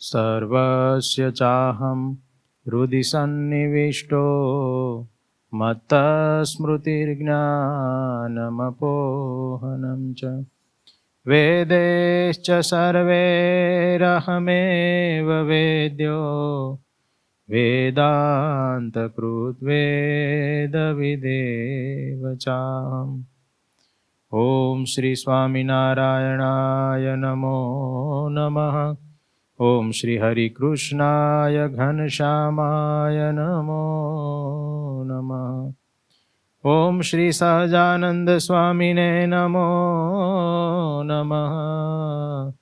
સર્વસ્ય ચાહં હૃદિ સન્નિવિષ્ટો મત્તસ્મૃતિર્જ્ઞાનમપોહનં ચ વેदैश्च સર્વૈરહમેવ વેદ્યો વેદાંતકૃત વેદવિદેવ ચાહં. ઓમ શ્રી સ્વામિનારાયણાય નમો નમઃ. ઓમ શ્રી હરિકૃષ્ણાય ઘનશ્યામાય નમો નમઃ. ઓમ શ્રી સહજાનંદ સ્વામિને નમો નમઃ.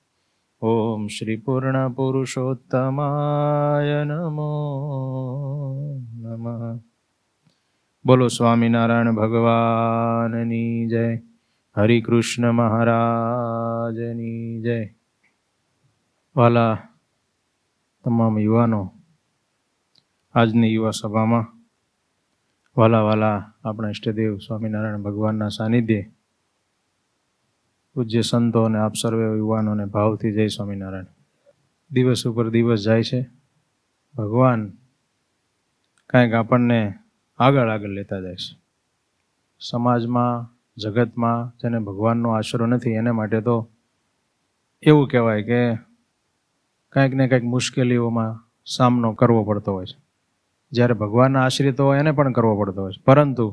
ઓમ શ્રી પૂર્ણ પુરુષોત્તમાય નમો નમઃ. બોલો સ્વામિનારાયણ ભગવાનની જય. હરિકૃષ્ણ મહારાજની જય. વાલા તમામ યુવાનો, આજની યુવા સભામાં વાલા આપણા ઈષ્ટદેવ સ્વામિનારાયણ ભગવાનના સાનિધ્યે પૂજ્ય સંતો અને આપ સર્વે યુવાનોને ભાવથી જય સ્વામિનારાયણ. દિવસ ઉપર દિવસ જાય છે, ભગવાન કાંઈક આપણને આગળ લેતા જાય છે. સમાજમાં, જગતમાં જેને ભગવાનનો આશરો નથી એને માટે તો એવું કહેવાય કે કંઈક ને કંઈક મુશ્કેલીઓમાં સામનો કરવો પડતો હોય છે. જ્યારે ભગવાનના આશ્રિતો હોય એને પણ કરવો પડતો હોય છે, પરંતુ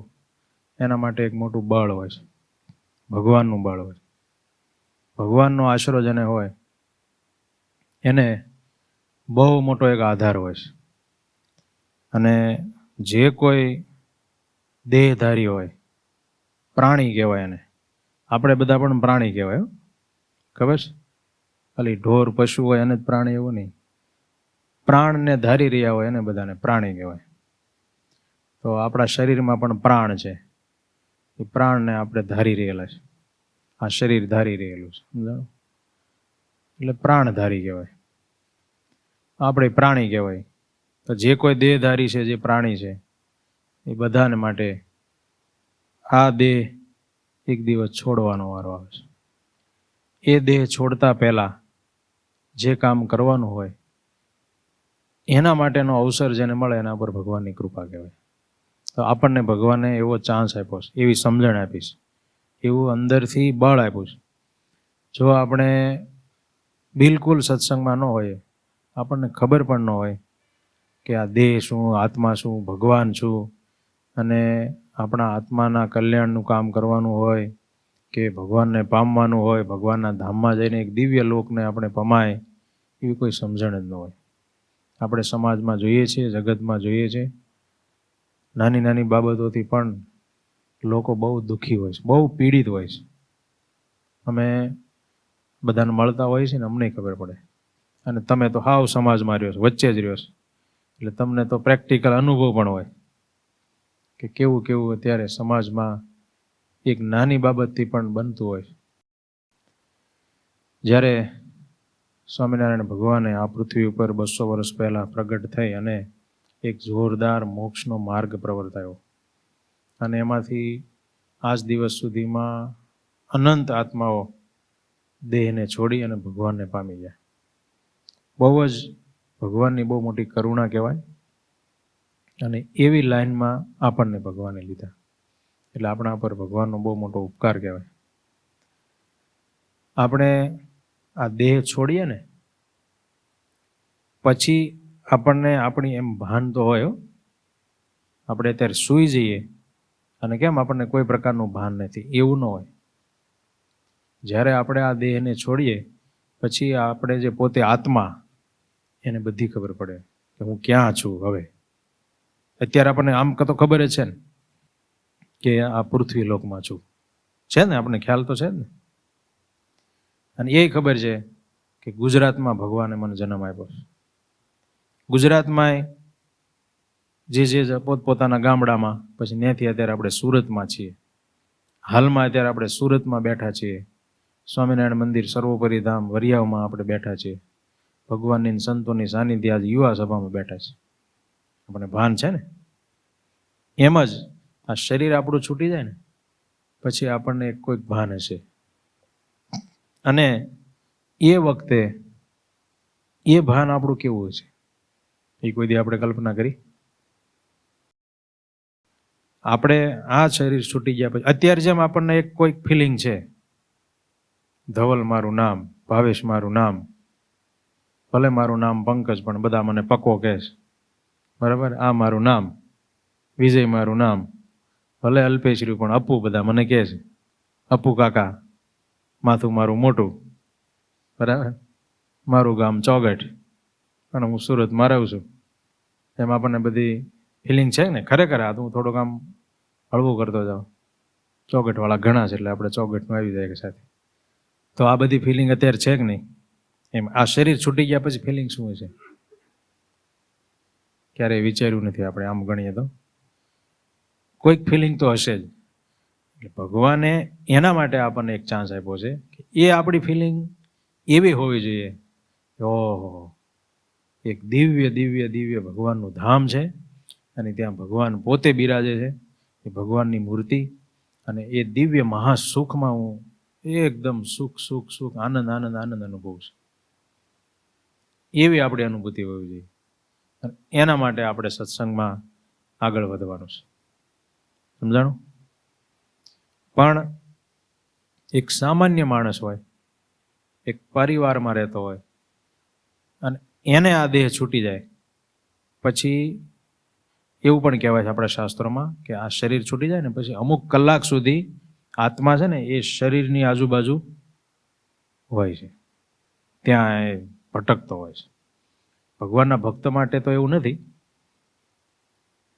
એના માટે એક મોટું બળ હોય છે, ભગવાનનું બળ હોય છે. ભગવાનનો આશરો જેને હોય એને બહુ મોટો એક આધાર હોય છે. અને જે કોઈ દેહધારી હોય, પ્રાણી કહેવાય એને. આપણે બધા પણ પ્રાણી કહેવાય, ખબર છે? ખાલી ઢોર પશુ હોય એને જ પ્રાણી એવું નહીં. પ્રાણને ધારી રહ્યા હોય એને બધાને પ્રાણી કહેવાય. તો આપણા શરીરમાં પણ પ્રાણ છે, એ પ્રાણને આપણે ધારી રહેલા છે. આ શરીર ધારી રહેલું છે, સમજાણું? એટલે પ્રાણધારી કહેવાય. આપણે પ્રાણી કહેવાય. તો જે કોઈ દેહધારી છે, જે પ્રાણી છે, એ બધાને માટે આ દેહ એક દિવસ છોડવાનો વારો આવે છે. એ દેહ છોડતા પહેલા જે કામ કરવાનું હોય એના માટેનો અવસર જેને મળે એના પર ભગવાનની કૃપા કહેવાય. તો આપણને ભગવાને એવો ચાન્સ આપ્યો છે, એવી સમજણ આપી છે, એવું અંદરથી બળ આપ્યું છે. જો આપણે બિલકુલ સત્સંગમાં ન હોઈએ, આપણને ખબર પણ ન હોય કે આ દેહ શું, આત્મા શું, ભગવાન શું, અને આપણા આત્માના કલ્યાણનું કામ કરવાનું હોય કે ભગવાનને પામવાનું હોય, ભગવાનના ધામમાં જઈને એક દિવ્ય લોકને આપણે પમાય, એવી કોઈ સમજણ જ ન હોય. આપણે સમાજમાં જોઈએ છીએ, જગતમાં જોઈએ છીએ, નાની નાની બાબતોથી પણ લોકો બહુ દુઃખી હોય છે, બહુ પીડિત હોય છે. અમે બધાને મળતા હોય છે ને, અમને ખબર પડે. અને તમે તો હાવ સમાજમાં રહ્યો છો, વચ્ચે જ રહ્યો છો, એટલે તમને તો પ્રેક્ટિકલ અનુભવ પણ હોય કે કેવું અત્યારે સમાજમાં એક નાની બાબતથી પણ બનતું હોય. જ્યારે સ્વામિનારાયણ ભગવાને આ પૃથ્વી ઉપર 200 વર્ષ પહેલાં પ્રગટ થઈ અને એક જોરદાર મોક્ષનો માર્ગ પ્રવર્તાયો, અને એમાંથી આજ દિવસ સુધીમાં અનંત આત્માઓ દેહને છોડી અને ભગવાનને પામી ગયા. બહુ જ ભગવાનની બહુ મોટી કરુણા કહેવાય. અને એવી લાઈનમાં આપણને ભગવાને લીધા, એટલે આપણા પર ભગવાનનો બહુ મોટો ઉપકાર કહેવાય. આપણે આ દેહ છોડીએ ને પછી આપણને આપણી એમ ભાન તો હોય. આપણે અત્યારે સૂઈ જઈએ અને કેમ આપણને કોઈ પ્રકારનું ભાન નથી, એવું ન હોય. જ્યારે આપણે આ દેહને છોડીએ પછી આપણે જે પોતે આત્મા, એને બધી ખબર પડે કે હું ક્યાં છું. હવે અત્યારે આપણને આમ તો ખબર જ છે ને કે આ પૃથ્વી લોકમાં છું, છે ને? આપણને ખ્યાલ તો છે ને. અને એ ખબર છે કે ગુજરાતમાં ભગવાને મને જન્મ આપ્યો છે. ગુજરાતમાં જે પોતપોતાના ગામડામાં, પછી ત્યાંથી અત્યારે આપણે સુરતમાં છીએ. હાલમાં અત્યારે આપણે સુરતમાં બેઠા છીએ. સ્વામિનારાયણ મંદિર સર્વોપરી ધામ વરિયાવમાં આપણે બેઠા છીએ. ભગવાનની સંતોની સાનિધ્ય આજે યુવા સભામાં બેઠા છે. આપણને ભાન છે ને? એમ જ આ શરીર આપણું છૂટી જાય ને પછી આપણને કોઈક ભાન હશે. અને એ વખતે એ ભાન આપણું કેવું હોય છે એ કોઈ દી આપણે કલ્પના કરી? આપણે આ શરીર છૂટી ગયા પછી અત્યારે જેમ આપણને એક કોઈક ફિલિંગ છે, ધવલ મારું નામ, ભાવેશ મારું નામ, ભલે મારું નામ પંકજ પણ બધા મને પક્કો કહે છે, બરાબર, આ મારું નામ, વિજય મારું નામ, ભલે અલ્પેશ્રી પણ અપ્પુ બધા મને કહે છે, અપ્પુ કાકા, માથું મારું મોટું, બરાબર, મારું ગામ ચોગઠ, પણ હું સુરતમાં રહું છું. એમ આપણને બધી ફિલિંગ છે ને? ખરેખર આ તો હું થોડુંક આમ હળવું કરતો જાઉં, ચોગઠવાળા ઘણા છે એટલે આપણે ચોગઠમાં આવી જાય સાથે. તો આ બધી ફિલિંગ અત્યારે છે કે નહીં? એમ આ શરીર છૂટી ગયા પછી ફિલિંગ શું હોય છે ક્યારેય વિચાર્યું નથી આપણે. આમ ગણીએ તો કોઈક ફિલિંગ તો હશે જ. એટલે ભગવાને એના માટે આપણને એક ચાન્સ આપ્યો છે કે એ આપણી ફિલિંગ એવી હોવી જોઈએ કે ઓહો, એક દિવ્ય દિવ્ય દિવ્ય ભગવાનનું ધામ છે અને ત્યાં ભગવાન પોતે બિરાજે છે, એ ભગવાનની મૂર્તિ, અને એ દિવ્ય મહાસુખમાં હું એકદમ સુખ સુખ સુખ આનંદ આનંદ આનંદ અનુભવું છું. એવી આપણી અનુભૂતિ હોવી જોઈએ. એના માટે આપણે સત્સંગમાં આગળ વધવાનું છે. સમજાણું? પણ એક સામાન્ય માણસ હોય, એક પરિવારમાં રહેતો હોય, અને એને આ દેહ છૂટી જાય પછી એવું પણ કહેવાય છે આપણા શાસ્ત્રોમાં કે આ શરીર છૂટી જાય ને પછી અમુક કલાક સુધી આત્મા છે ને એ શરીરની આજુબાજુ હોય છે, ત્યાં એ ભટકતો હોય છે. ભગવાનના ભક્ત માટે તો એવું નથી,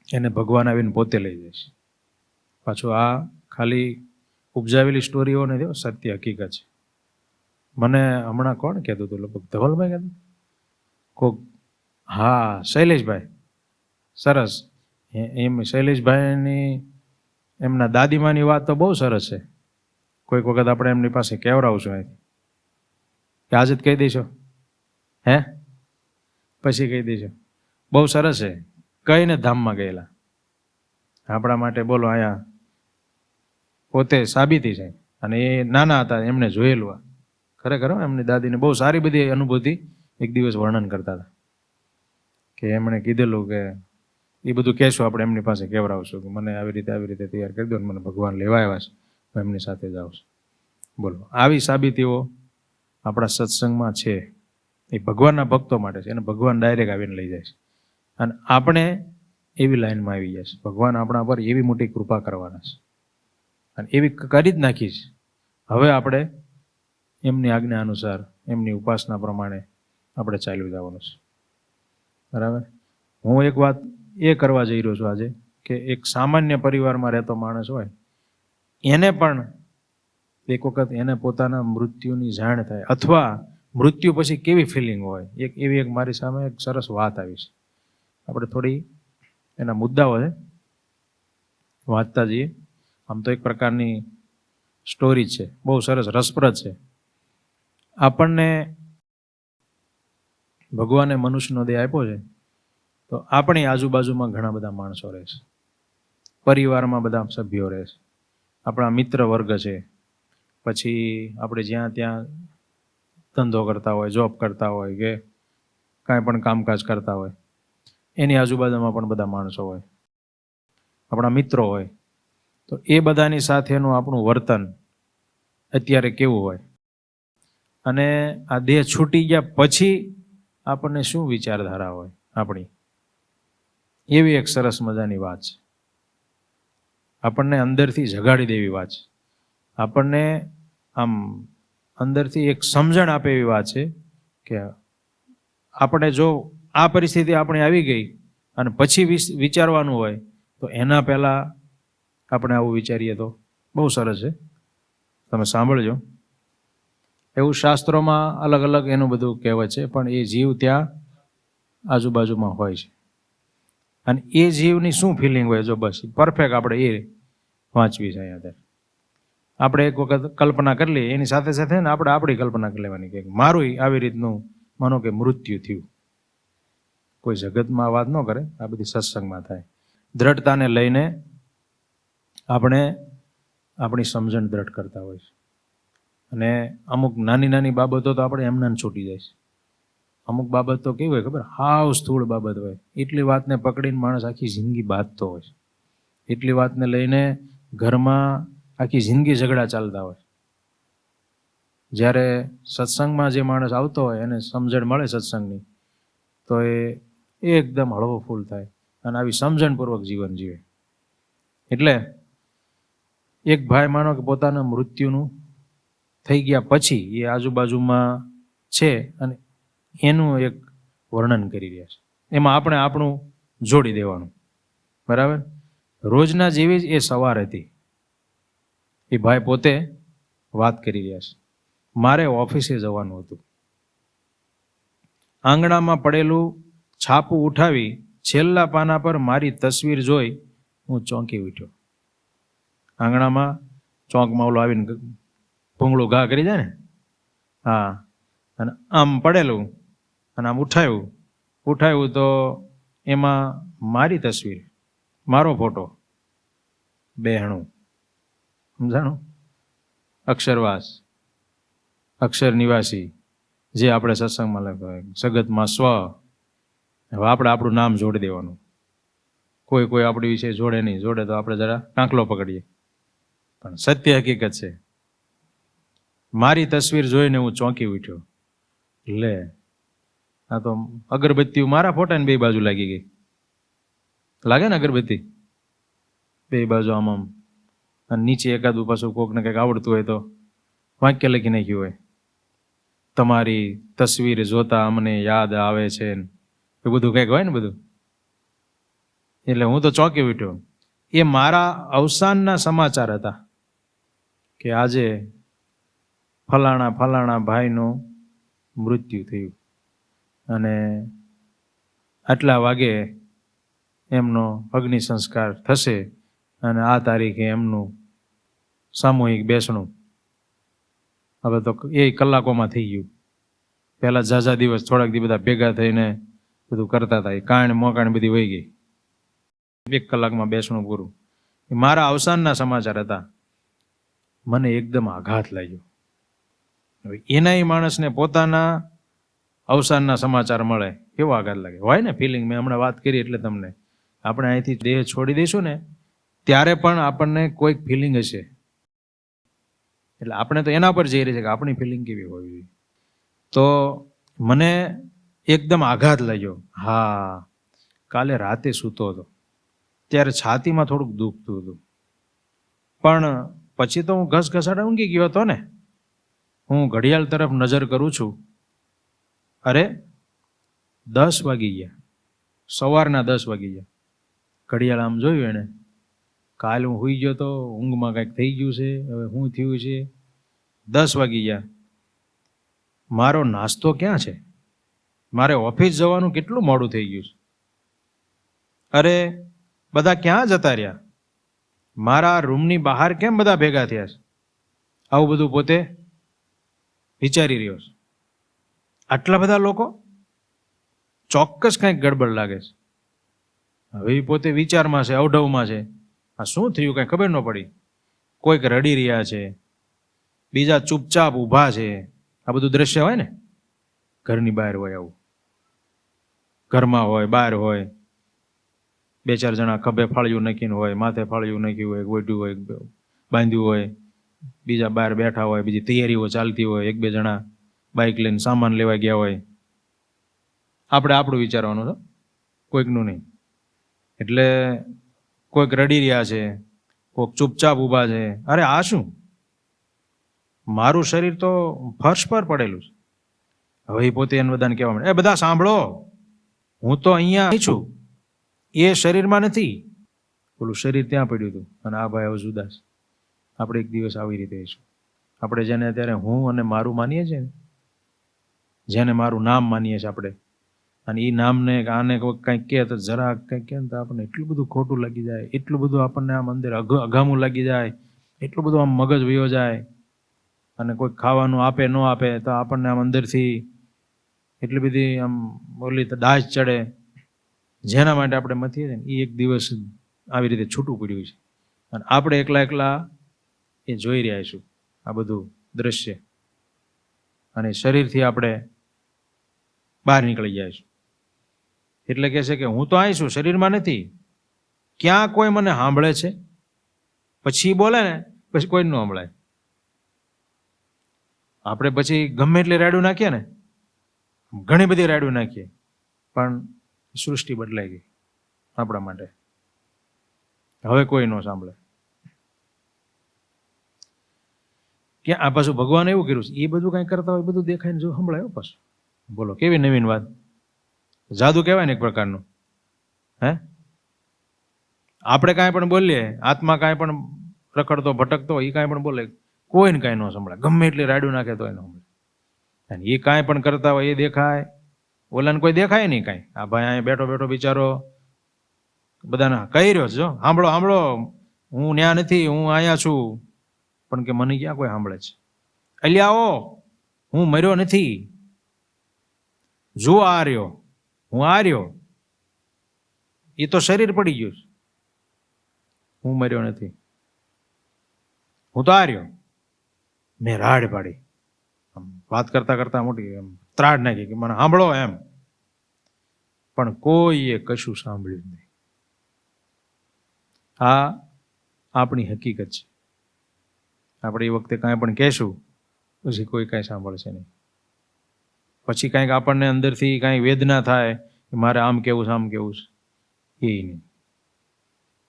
એને ભગવાન આવીને પોતે લઈ જાય છે. પાછું આ ખાલી ઉપજાવેલી સ્ટોરીઓ નથી, સત્ય હકીકત છે. મને હમણાં કોણ કહેતું હતું, લગભગ ધવલભાઈ કહેતું, કોક, હા શૈલેષભાઈ, સરસ. એમ શૈલેષભાઈની એમના દાદીમાની વાત તો બહુ સરસ છે. કોઈક વખત આપણે એમની પાસે કહેવરાવશું અહીંથી કે આજે જ કહી દઈશું, હે પછી કહી દઈશું. બહુ સરસ છે. કઈને ધામમાં ગયેલા આપણા માટે, બોલો, અહીંયા પોતે સાબિતી છે. અને એ નાના હતા એમને જોયેલું. ખરેખર એમની દાદીને બહુ સારી બધી અનુભૂતિ એક દિવસ વર્ણન કરતા હતા કે એમણે કીધેલું કે એ બધું કહેશું આપણે એમની પાસે કહેવરાવશું કે મને આવી રીતે તૈયાર કરી દો ને મને ભગવાન લેવા આવ્યા છે, હું એમની સાથે જાઉં છું. બોલો, આવી સાબિતીઓ આપણા સત્સંગમાં છે. એ ભગવાનના ભક્તો માટે છે, અને ભગવાન ડાયરેક્ટ આવીને લઈ જાય છે. અને આપણે એવી લાઈનમાં આવી જાય છે. ભગવાન આપણા પર એવી મોટી કૃપા કરવાના છે અને એવી કરી જ નાખી છે. હવે આપણે એમની આજ્ઞા અનુસાર, એમની ઉપાસના પ્રમાણે આપણે ચાલ્યું જવાનું છે. બરાબર? હું એક વાત એ કરવા જઈ રહ્યો છું આજે કે એક સામાન્ય પરિવારમાં રહેતો માણસ હોય, એને પણ એક વખત એને પોતાના મૃત્યુની જાણ થાય, અથવા મૃત્યુ પછી કેવી ફિલિંગ હોય, એવી એક મારી સામે એક સરસ વાત આવી છે. આપણે થોડી એના મુદ્દાઓ છે વાંચતા જઈએ. આમ તો એક પ્રકારની સ્ટોરી છે, બહુ સરસ, રસપ્રદ છે. આપણને ભગવાને મનુષ્યનો દેહ આપ્યો છે, તો આપણી આજુબાજુમાં ઘણા બધા માણસો રહે છે, પરિવારમાં બધા સભ્યો રહે છે, આપણા મિત્ર વર્ગ છે, પછી આપણે જ્યાં ત્યાં ધંધો કરતા હોય, જોબ કરતા હોય કે કાંઈ પણ કામકાજ કરતા હોય, એની આજુબાજુમાં પણ બધા માણસો હોય, આપણા મિત્રો હોય. તો એ બધાની સાથેનું આપણું વર્તન અત્યારે કેવું હોય, અને આ દેહ છૂટી ગયા પછી આપણને શું વિચારધારા હોય આપણી, એવી એક સરસ મજાની વાત છે. આપણને અંદરથી જગાડી દેવી વાત છે. આપણને આમ અંદરથી એક સમજણ આપે એવી વાત છે કે આપણે જો આ પરિસ્થિતિ આપણે આવી ગઈ અને પછી વિચારવાનું હોય તો એના પહેલાં આપણે આવું વિચારીએ તો બહુ સરસ છે. તમે સાંભળજો. એવું શાસ્ત્રોમાં અલગ અલગ એનું બધું કહેવત છે, પણ એ જીવ ત્યાં આજુબાજુમાં હોય છે. અને એ જીવની શું ફિલિંગ હોય, જો બસ પરફેક્ટ આપણે એ વાંચવી છે અહીંયા. આપણે એક વખત કલ્પના કરી લઈએ, એની સાથે સાથે ને આપણે આપણી કલ્પના કરી લેવાની કે મારું આવી રીતનું માનો કે મૃત્યુ થયું. કોઈ જગતમાં વાત ન કરે, આ બધી સત્સંગમાં થાય. દ્રઢતાને લઈને આપણે આપણી સમજણ દ્રઢ કરતા હોય છે, અને અમુક નાની નાની બાબતો તો આપણે એમના છૂટી જાય છે. અમુક બાબત તો કેવી હોય ખબર, હાવ સ્થૂળ બાબત હોય, એટલી વાતને પકડીને માણસ આખી જિંદગી બાંધતો હોય, એટલી વાતને લઈને ઘરમાં આખી જિંદગી ઝઘડા ચાલતા હોય. જ્યારે સત્સંગમાં જે માણસ આવતો હોય એને સમજણ મળે સત્સંગની, તો એ એકદમ હળવો ફૂલ થાય અને આવી સમજણપૂર્વક જીવન જીવે. એટલે એક ભાઈ માનો કે પોતાના મૃત્યુનું થઈ ગયા પછી એ આજુબાજુમાં છે અને એનું એક વર્ણન કરી રહ્યા છે. એમાં આપણે આપણું જોડી દેવાનું, બરાબર. રોજના જેવી જ એ સવાર હતી. એ ભાઈ પોતે વાત કરી રહ્યા છે, મારે ઓફિસે જવાનું હતું. આંગણામાં પડેલું છાપું ઉઠાવી છેલ્લા પાના પર મારી તસવીર જોઈ હું ચોંકી ઉઠ્યો. આંગણામાં ચોંકમાં ઓલો આવીને ભૂંગળું ઘા કરી જાય ને, હા, અને આમ પડેલું અને આમ ઉઠાવ્યું તો એમાં મારી તસવીર, મારો ફોટો બેહણું, સમજાણું? અક્ષરવાસ, અક્ષર નિવાસી, જે આપણે સત્સંગમાં લખતા હોય, સગતમાં સ્વ. હવે આપણે આપણું નામ જોડી દેવાનું. કોઈ આપણી વિશે જોડે નહીં, જોડે તો આપણે જરા કાંકલો પકડીએ, પણ સત્ય હકીકત છે. મારી તસવીર જોઈને હું ચોંકી ઉઠ્યો. લે, આ તો અગરબત્તી મારા ફોટાની બે બાજુ લાગી ગઈ. લાગે ને અગરબત્તી બે બાજુ આમ આમ, અને નીચે એકાદું પાછું કોકને કંઈક આવડતું હોય તો વાક્ય લખી નાખ્યું હોય, તમારી તસવીર જોતા અમને યાદ આવે છે, એ બધું કંઈક હોય ને બધું. એટલે હું તો ચોંકી ઉઠ્યો. એ મારા અવસાનના સમાચાર હતા કે આજે ફલાણા ભાઈનું મૃત્યુ થયું અને આટલા વાગે એમનો અગ્નિ સંસ્કાર થશે અને આ તારીખે એમનું સામૂહિક બેસણું. હવે તો એ કલાકોમાં થઈ ગયું. પહેલાં ઝાઝા દિવસ થોડાક દી બધા ભેગા થઈને બધું કરતા હતા, એ કાણ મોકાણ બધી વહી ગઈ. 1 કલાકમાં બેસણું પૂરું. એ મારા અવસાનના સમાચાર હતા. મને એકદમ આઘાત લાગ્યો. હવે એનાય માણસને પોતાના અવસાનના સમાચાર મળે, કેવો આઘાત લાગે હોય ને. ફિલિંગ મેં હમણાં વાત કરી એટલે તમને, આપણે અહીંથી દેહ છોડી દઈશું ને ત્યારે પણ આપણને કોઈક ફિલિંગ હશે. એટલે આપણે તો એના પર જઈ રહી છે કે આપણી ફિલિંગ કેવી હોવી જોઈએ. તો મને એકદમ આઘાત લાગ્યો. હા, કાલે રાતે સૂતો હતો ત્યારે છાતીમાં થોડુંક દુખતું હતું, પણ પછી તો હું ઘસઘસાટ ઊંઘી ગયો હતો ને. હું ઘડિયાળ તરફ નજર કરું છું, અરે 10 વાગી ગયા, સવારના 10 વાગી ગયા. ઘડિયાળ આમ જોયું એને, કાલે હું સૂઈ ગયો તો, ઊંઘમાં કંઈક થઈ ગયું છે, હવે શું થયું છે? 10 વાગી ગયા. મારો નાસ્તો ક્યાં છે? મારે ઓફિસ જવાનું કેટલું મોડું થઈ ગયું છે. અરે બધા ક્યાં જતા રહ્યા? મારા રૂમની બહાર કેમ બધા ભેગા થયા છે? આવું બધું પોતે વિચારી રહ્યો છે. આટલા બધા લોકો, ચોક્કસ કંઈક ગડબડ લાગે છે. હવે એ પોતે વિચારમાં છે, અવઢવમાં છે. આ શું થયું કંઈ ખબર ન પડી. કોઈક રડી રહ્યા છે, બીજા ચૂપચાપ ઊભા છે. આ બધું દ્રશ્ય હોય ને, ઘરની બહાર હોય આવું, ઘરમાં હોય, બહાર હોય. 2-4 જણા ખભે ફાળિયું નાખીને હોય, માથે ફાળિયું નાખ્યું હોય, ગોઠ્યું હોય, બાંધ્યું હોય. બીજા બહાર બેઠા હોય, બીજી તૈયારીઓ ચાલતી હોય. 1-2 જણા બાઇક લઈને સામાન લેવા ગયા હોય. આપણે આપણું વિચારવાનું છે, કોઈકનું નહીં. એટલે કોઈક રડી રહ્યા છે, કોઈક ચૂપચાપ ઊભા છે. અરે આ શું? મારું શરીર તો ફર્શ પર પડેલું છે. હવે એ પોતે એને બધાને કહેવા માંડે, એ બધા સાંભળો, હું તો અહીંયા છું, એ શરીરમાં નથી. ઓલું શરીર ત્યાં પડ્યું હતું અને આ ભાઈ હવે જુદા છે. આપણે એક દિવસ આવી રીતે હશું. આપણે જેને અત્યારે હું અને મારું માનીએ છીએ ને, જેને મારું નામ માનીએ છીએ આપણે, અને એ નામને આને કોઈ કંઈક કહે તો જરા કંઈક કહે ને તો આપણને એટલું બધું ખોટું લાગી જાય, એટલું બધું આપણને આમ અંદર અઘામું લાગી જાય, એટલું બધું આમ મગજ વયો જાય. અને કોઈ ખાવાનું આપે ન આપે તો આપણને આમ અંદરથી એટલી બધી આમ ઓલી તો દાજ ચડે. જેના માટે આપણે મથીએ છીએ ને એ એક દિવસ આવી રીતે છૂટું પડ્યું છે અને આપણે એકલા એ જોઈ રહ્યા છું આ બધું દ્રશ્ય. અને શરીરથી આપણે બહાર નીકળી જાય છે. એટલે કહે છે કે હું તો અહીં છું, શરીરમાં નથી. ક્યાં કોઈ મને સાંભળે છે? પછી બોલે ને પછી કોઈ ન સંભળાય. આપણે પછી ગમે એટલી રાડું નાખીએ ને, ઘણી બધી રાડું નાખીએ, પણ સૃષ્ટિ બદલાઈ ગઈ આપણા માટે. હવે કોઈ ન સાંભળે. કે આ પાછું ભગવાન એવું કર્યું છે, એ બધું કઈ કરતા હોય બધું દેખાય ને જો સંભળાય પાછું. બોલો કેવી નવીન વાત. જાદુ કહેવાય ને એક પ્રકારનું. હે, આપણે કાંઈ પણ બોલીએ, આત્મા કાંઈ પણ રખડતો ભટકતો એ કાંઈ પણ બોલે, કોઈને કાંઈ ન સંભળાય. ગમે એટલી રાડું નાખે તો ન સંભળાય. અને એ કાંઈ પણ કરતા હોય એ દેખાય, ઓલાને કોઈ દેખાય નહીં કાંઈ. આ ભાઈ અહીંયા બેઠો બેઠો બિચારો બધાને કહી રહ્યો છે, જો સાંભળો સાંભળો, હું ન્યા નથી, હું અહીંયા છું. પણ કે મને ક્યાં કોઈ સાંભળે છે? અલ્યાઓ, હું મર્યો નથી, જો આ રહ્યો, હું આ રહ્યો. એ તો શરીર પડી ગયું, હું મર્યો નથી, હું તો આ રહ્યો. મેં રાડ પાડી, વાત કરતા કરતા મોટી એમ ત્રાડ નાખી કે મને સાંભળો એમ. પણ કોઈએ કશું સાંભળ્યું નહીં. આ આપણી હકીકત છે. આપણે એ વખતે કાંઈ પણ કહેશું પછી કોઈ કાંઈ સાંભળશે નહીં. પછી કાંઈક આપણને અંદરથી કાંઈ વેદના થાય કે મારે આમ કેવું છે, આમ કેવું છે, એ નહીં.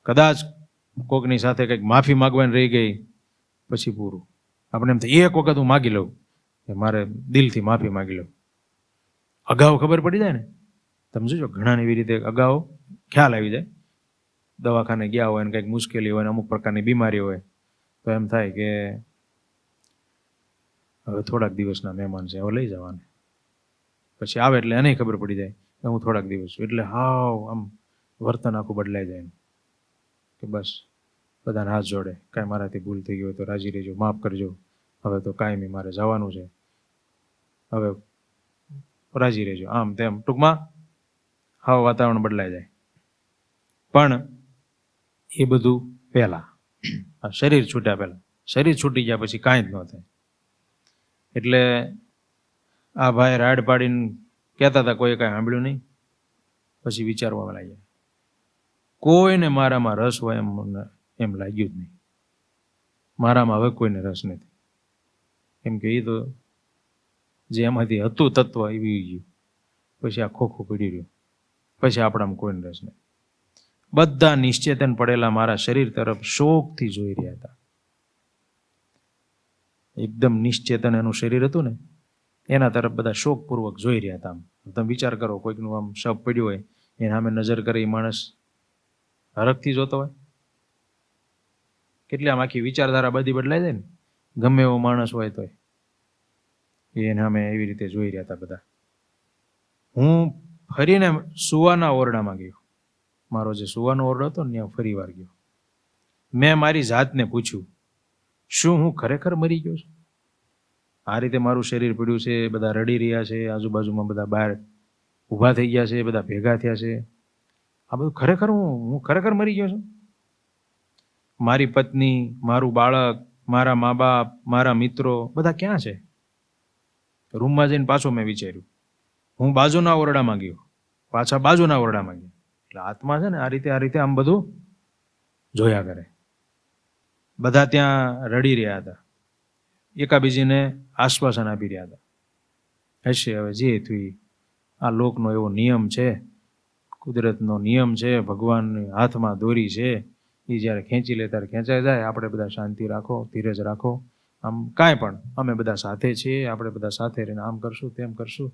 કદાચ કોકની સાથે કંઈક માફી માગવાની રહી ગઈ પછી પૂરું. આપણે એમ થાય એક વખત હું માગી લઉં, કે મારે દિલથી માફી માગી લઉં. અગાઉ ખબર પડી જાય ને, તમે જોજો ઘણાને એવી રીતે અગાઉ ખ્યાલ આવી જાય. દવાખાને ગયા હોય ને કંઈક મુશ્કેલી હોય ને અમુક પ્રકારની બીમારી હોય તો એમ થાય કે હવે થોડાક દિવસના મહેમાન છે, હવે લઈ જવાને. પછી આવે એટલે એને ખબર પડી જાય કે હું થોડાક દિવસ છું. એટલે હાવ આમ વર્તન આખું બદલાઈ જાય કે બસ બધાને હાથ જોડે, કાંઈ મારાથી ભૂલ થઈ ગઈ હોય તો રાજી રહેજો, માફ કરજો, હવે તો કાંઈ મારે જવાનું છે, હવે રાજી રહેજો, આમ તેમ. ટૂંકમાં હાવ વાતાવરણ બદલાઈ જાય. પણ એ બધું પહેલા, શરીર છૂટ્યા પહેલા. શરીર છૂટી ગયા પછી કાંઈ જ ન થાય. એટલે આ ભાઈ રાડ પાડીને કહેતા હતા, કોઈ કાંઈ સાંભળ્યું નહીં. પછી વિચારવા લાગ્યા, કોઈને મારામાં રસ હોય એમ લાગ્યું જ નહીં. મારામાં હવે કોઈને રસ નથી. કેમ કે એ તો જે એમાંથી હતું તત્વ એ વી ગયું. પછી આ ખોખું પડી રહ્યું. પછી આપણામાં કોઈને રસ નહીં. બધા નિશ્ચેતન પડેલા મારા શરીર તરફ શોકથી જોઈ રહ્યા હતા. એકદમ નિશ્ચેતન એનું શરીર હતું ને, એના તરફ બધા શોકપૂર્વક જોઈ રહ્યા હતા. તમે વિચાર કરો, કોઈકનું આમ શબ પડ્યું હોય, એના સામે નજર કરે એ માણસ હરખથી જોતો હોય. કેટલી આમ આખી વિચારધારા બધી બદલાઈ જાય ને, ગમે એવો માણસ હોય તો એને અમે એવી રીતે જોઈ રહ્યા હતા બધા. હું ફરીને સુવાના ઓરડામાં ગયો. મારો જે સુવાનો ઓરડો હતો ને ત્યાં ફરી વાર ગયો. મેં મારી જાતને પૂછ્યું, શું હું ખરેખર મરી ગયો છું? આ રીતે મારું શરીર પડ્યું છે, બધા રડી રહ્યા છે, આજુબાજુમાં બધા બહાર ઊભા થઈ ગયા છે, બધા ભેગા થયા છે. આ બધું ખરેખર હું ખરેખર મરી ગયો છું? મારી પત્ની, મારું બાળક, મારા મા બાપ, મારા મિત્રો બધા ક્યાં છે? રૂમમાં જઈને પાછો મેં વિચાર્યું. હું બાજુના ઓરડામાં ગયો, પાછા બાજુના ઓરડામાં ગયો. એટલે આત્મા છે ને આ રીતે આમ બધું જોયા કરે. બધા ત્યાં રડી રહ્યા હતા, એકાબીજીને આશ્વાસન આપી રહ્યા હતા. હશે હવે જે થયું. આ લોકનો એવો નિયમ છે, કુદરતનો નિયમ છે, ભગવાનની હાથમાં દોરી છે. એ જ્યારે ખેંચી લે ત્યારે ખેંચાઈ જાય. આપણે બધા શાંતિ રાખો, ધીરજ રાખો, આમ કાંઈ પણ અમે બધા સાથે છીએ, આપણે બધા સાથે રહીને આમ કરશું તેમ કરશું.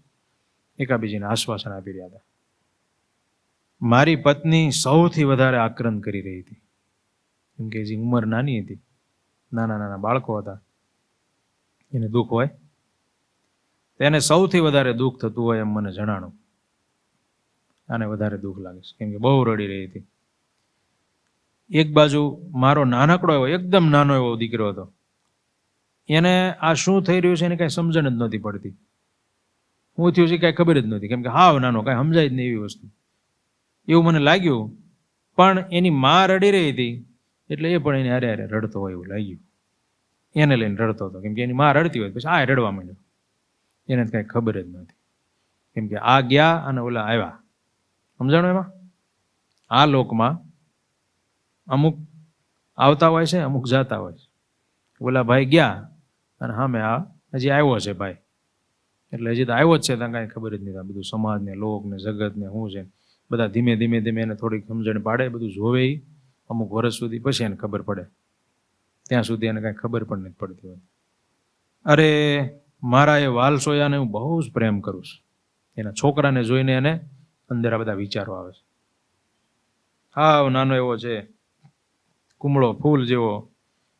એકાબીજીને આશ્વાસન આપી રહ્યા હતા. મારી પત્ની સૌથી વધારે આક્રંદ કરી રહી હતી, કેમ કે જે ઉંમર નાની હતી, નાના નાના બાળકો હતા, એને દુઃખ હોય. તેને સૌથી વધારે દુઃખ થતું હોય એમ મને જણાણું. આને વધારે દુઃખ લાગે છે કેમ કે બહુ રડી રહી હતી. એક બાજુ મારો નાનકડો એવો એકદમ નાનો એવો દીકરો હતો, એને આ શું થઈ રહ્યું છે એને કાંઈ સમજણ જ નહોતી પડતી. હું થયું છે કાંઈ ખબર જ નહોતી, કેમ કે હાવ નાનો, કાંઈ સમજાય જ નહીં એવી વસ્તુ. એવું મને લાગ્યું. પણ એની માં રડી રહી હતી એટલે એ પણ એને હારે હારે રડતો હોય એવું લાગ્યું. એને લઈને રડતો હતો, કેમ કે એની માં રડતી હોય પછી આ રડવા માંડ્યો. એને કાંઈ ખબર જ નથી. કેમ કે આ ગયા અને ઓલા આવ્યા. સમજાણું? એમાં આ લોકમાં અમુક આવતા હોય છે, અમુક જાતા હોય છે. ઓલા ભાઈ ગયા અને સામે આ હજી આવ્યો છે ભાઈ, એટલે હજી તો આવ્યો જ છે, ત્યાં કાંઈ ખબર જ નહીં. આ બધું સમાજ ને લોક ને જગત ને શું છે, બધા ધીમે ધીમે ધીમે એને થોડીક સમજણ પાડે, બધું જોવે અમુક વર્ષ સુધી, પછી એને ખબર પડે. ત્યાં સુધી એને કાંઈ ખબર પણ નથી પડતી હોય. અરે મારા એ વાલસોયાને હું બહુ જ પ્રેમ કરું છું. એના છોકરાને જોઈને એને અંદર આ બધા વિચારો આવે છે. હાવ નાનો એવો છે, કુમળો ફૂલ જેવો,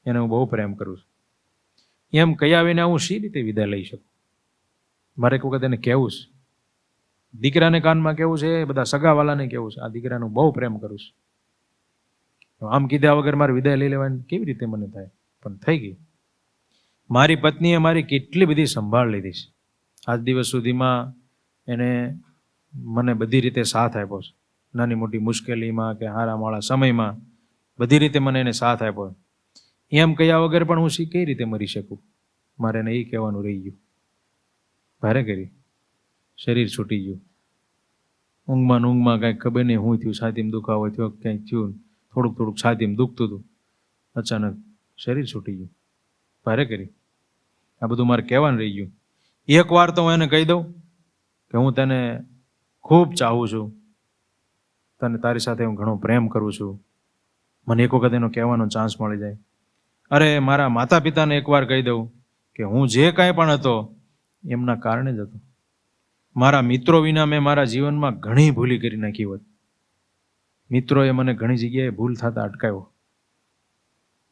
એને હું બહુ પ્રેમ કરું છું. એમ કહી આવીને હું શી રીતે વિદાય લઈ શકું? મારે એક વખત એને કહેવું છે, દીકરાને કાનમાં કેવું છે, બધા સગાવાલાને કેવું છે, આ દીકરાને હું બહુ પ્રેમ કરું છું. આમ કીધા વગર મારે વિદાય લઈ લેવાની કેવી રીતે મને થાય? પણ થઈ ગઈ. મારી પત્નીએ મારી કેટલી બધી સંભાળ લીધી છે. આજ દિવસ સુધીમાં એને મને બધી રીતે સાથ આપ્યો છે. નાની મોટી મુશ્કેલીમાં કે હારા માળા સમયમાં બધી રીતે મને એને સાથ આપ્યો. એમ કહ્યા વગર પણ હું કઈ રીતે મરી શકું? મારે એને એ કહેવાનું રહી ગયું. ભારે કરી, શરીર છૂટી ગયું. ઊંઘમાં કાંઈક ખબર નહીં શું થયું, છાતીમાં દુખાવો થયો, ક્યાંક થયું, થોડુંક છાતીમાં દુખતું હતું, અચાનક શરીર છૂટી ગયું. ભારે કરી, આ બધું મારે કહેવાનું રહી ગયું. એક વાર તો હું એને કહી દઉં કે હું તને ખૂબ ચાહું છું, તને તારી સાથે હું ઘણો પ્રેમ કરું છું. મને એક વખત એનો કહેવાનો ચાન્સ મળી જાય. અરે મારા માતા પિતાને એકવાર કહી દઉં કે હું જે કાંઈ પણ હતો એમના કારણે જ હતો. મારા મિત્રો વિના મેં મારા જીવનમાં ઘણી ભૂલી કરી નાખી હોત. મિત્રોએ મને ઘણી જગ્યાએ ભૂલ થતા અટકાવ્યો.